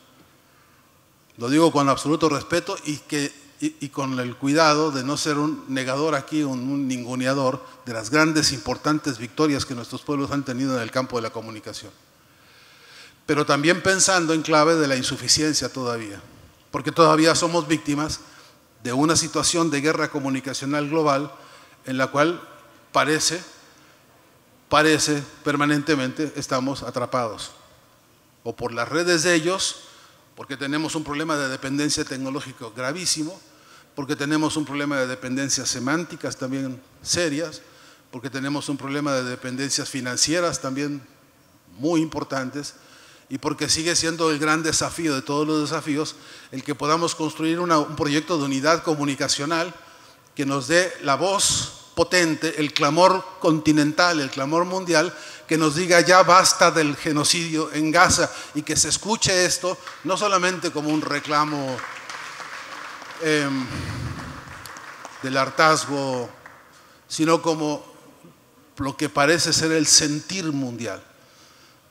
Lo digo con absoluto respeto y con el cuidado de no ser un negador aquí, un ninguneador de las grandes, importantes victorias que nuestros pueblos han tenido en el campo de la comunicación. Pero también pensando en clave de la insuficiencia todavía, porque todavía somos víctimas de una situación de guerra comunicacional global en la cual parece permanentemente estamos atrapados, o por las redes de ellos, porque tenemos un problema de dependencia tecnológica gravísimo, porque tenemos un problema de dependencias semánticas también serias, porque tenemos un problema de dependencias financieras también muy importantes, y porque sigue siendo el gran desafío de todos los desafíos el que podamos construir un proyecto de unidad comunicacional que nos dé la voz potente, el clamor continental, el clamor mundial, que nos diga ya basta del genocidio en Gaza, y que se escuche esto no solamente como un reclamo del hartazgo, sino como lo que parece ser el sentir mundial.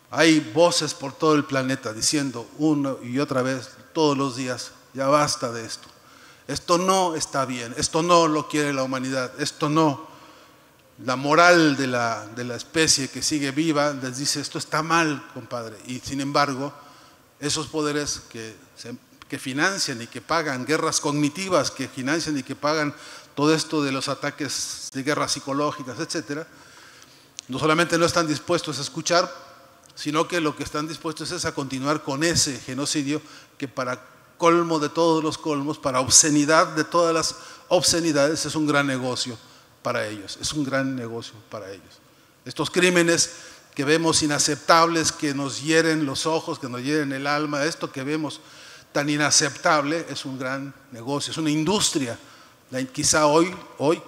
Hay voces por todo el planeta diciendo una y otra vez, todos los días, ya basta de esto. Esto no está bien, esto no lo quiere la humanidad, esto no. La moral de la especie que sigue viva les dice, esto está mal, compadre. Y sin embargo, esos poderes que financian y que pagan guerras cognitivas, que financian y que pagan todo esto de los ataques de guerras psicológicas, etcétera, no solamente no están dispuestos a escuchar, sino que lo que están dispuestos es a continuar con ese genocidio que, para colmo de todos los colmos, para obscenidad de todas las obscenidades, es un gran negocio para ellos, es un gran negocio para ellos. Estos crímenes que vemos inaceptables, que nos hieren los ojos, que nos hieren el alma, esto que vemos tan inaceptable, es un gran negocio, es una industria. Quizá hoy,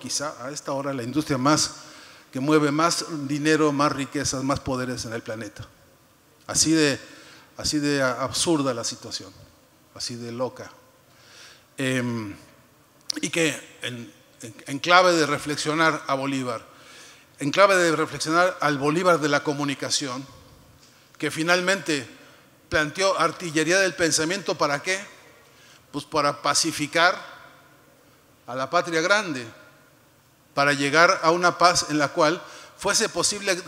quizá a esta hora, la industria que mueve más dinero, más riquezas, más poderes en el planeta. Así de absurda la situación, así de loca. Y que en clave de reflexionar a Bolívar, en clave de reflexionar al Bolívar de la comunicación, que finalmente planteó artillería del pensamiento, ¿para qué? Pues para pacificar a la patria grande, para llegar a una paz en la cual fuese posible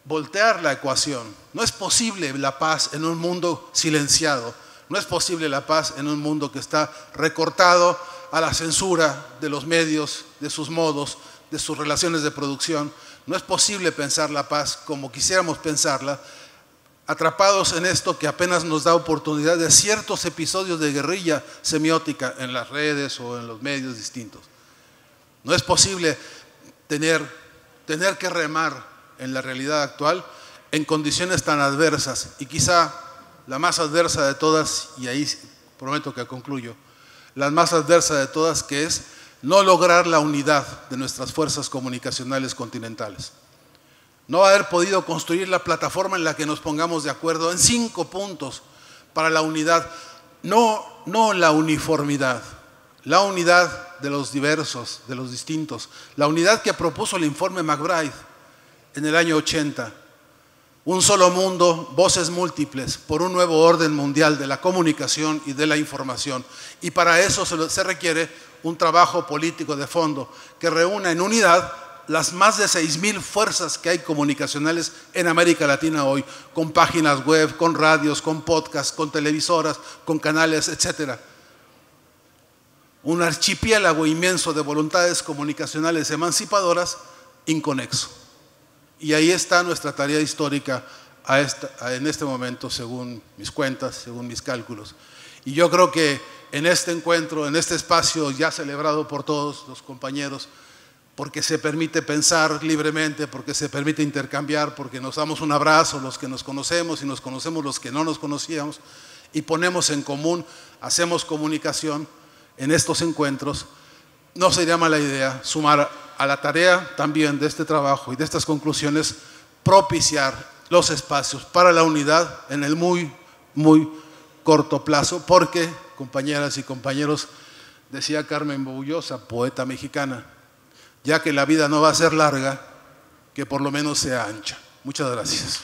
voltear la ecuación. No es posible la paz en un mundo silenciado, no es posible la paz en un mundo que está recortado a la censura de los medios, de sus modos, de sus relaciones de producción. No es posible pensar la paz como quisiéramos pensarla, atrapados en esto que apenas nos da oportunidad de ciertos episodios de guerrilla semiótica en las redes o en los medios distintos. No es posible tener que remar en la realidad actual en condiciones tan adversas, y quizá la más adversa de todas, y ahí prometo que concluyo, la más adversa de todas, que es no lograr la unidad de nuestras fuerzas comunicacionales continentales. No haber podido construir la plataforma en la que nos pongamos de acuerdo en 5 puntos para la unidad, no la uniformidad, la unidad de los diversos, de los distintos, la unidad que propuso el informe McBride en el año 80. Un solo mundo, voces múltiples, por un nuevo orden mundial de la comunicación y de la información. Y para eso se requiere un trabajo político de fondo que reúna en unidad las más de 6.000 fuerzas que hay comunicacionales en América Latina hoy, con páginas web, con radios, con podcasts, con televisoras, con canales, etc. Un archipiélago inmenso de voluntades comunicacionales emancipadoras inconexo. Y ahí está nuestra tarea histórica en este momento, según mis cuentas, según mis cálculos. Y yo creo que en este encuentro, en este espacio ya celebrado por todos los compañeros, porque se permite pensar libremente, porque se permite intercambiar, porque nos damos un abrazo los que nos conocemos y nos conocemos los que no nos conocíamos, y ponemos en común, hacemos comunicación en estos encuentros, no sería mala idea sumar a la tarea también de este trabajo y de estas conclusiones, propiciar los espacios para la unidad en el muy, muy corto plazo, porque, compañeras y compañeros, decía Carmen Bullosa, poeta mexicana, ya que la vida no va a ser larga, que por lo menos sea ancha. Muchas gracias.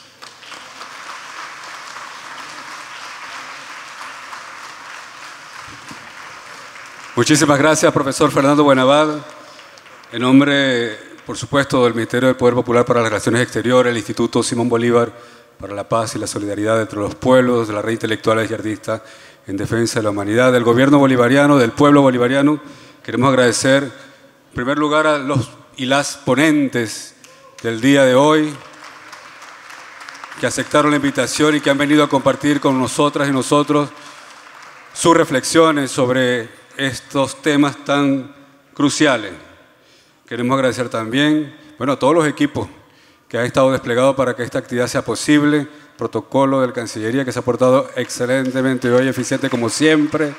Muchísimas gracias, profesor Fernando Buenavad. En nombre, por supuesto, del Ministerio del Poder Popular para las Relaciones Exteriores, el Instituto Simón Bolívar para la Paz y la Solidaridad entre los Pueblos, de la Red Intelectuales y Artistas en Defensa de la Humanidad, del Gobierno bolivariano, del pueblo bolivariano, queremos agradecer en primer lugar a los y las ponentes del día de hoy que aceptaron la invitación y que han venido a compartir con nosotras y nosotros sus reflexiones sobre estos temas tan cruciales. Queremos agradecer también, a todos los equipos que han estado desplegados para que esta actividad sea posible, protocolo de la Cancillería que se ha portado excelentemente hoy, eficiente como siempre,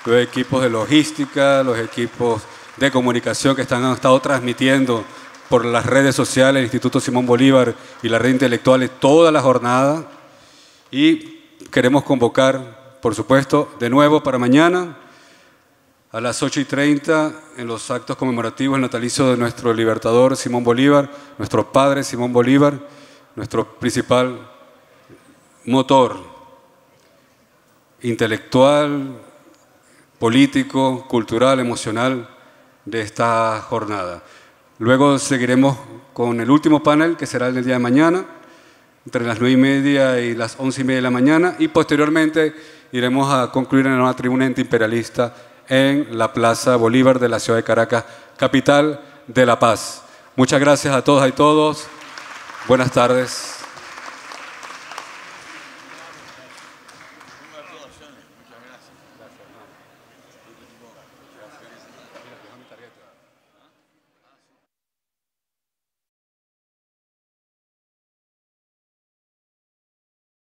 los equipos de logística, los equipos de comunicación que han estado transmitiendo por las redes sociales, el Instituto Simón Bolívar y la Red Intelectuales toda la jornada. Y queremos convocar, por supuesto, de nuevo para mañana a las 8:30 en los actos conmemorativos natalicios de nuestro libertador Simón Bolívar, nuestro padre Simón Bolívar, nuestro principal motor intelectual, político, cultural, emocional de esta jornada. Luego seguiremos con el último panel, que será el del día de mañana, entre las 9:30 y las 11:30 de la mañana, y posteriormente iremos a concluir en una tribuna antiimperialista en la Plaza Bolívar de la ciudad de Caracas, capital de La Paz. Muchas gracias a todas y todos. Buenas tardes.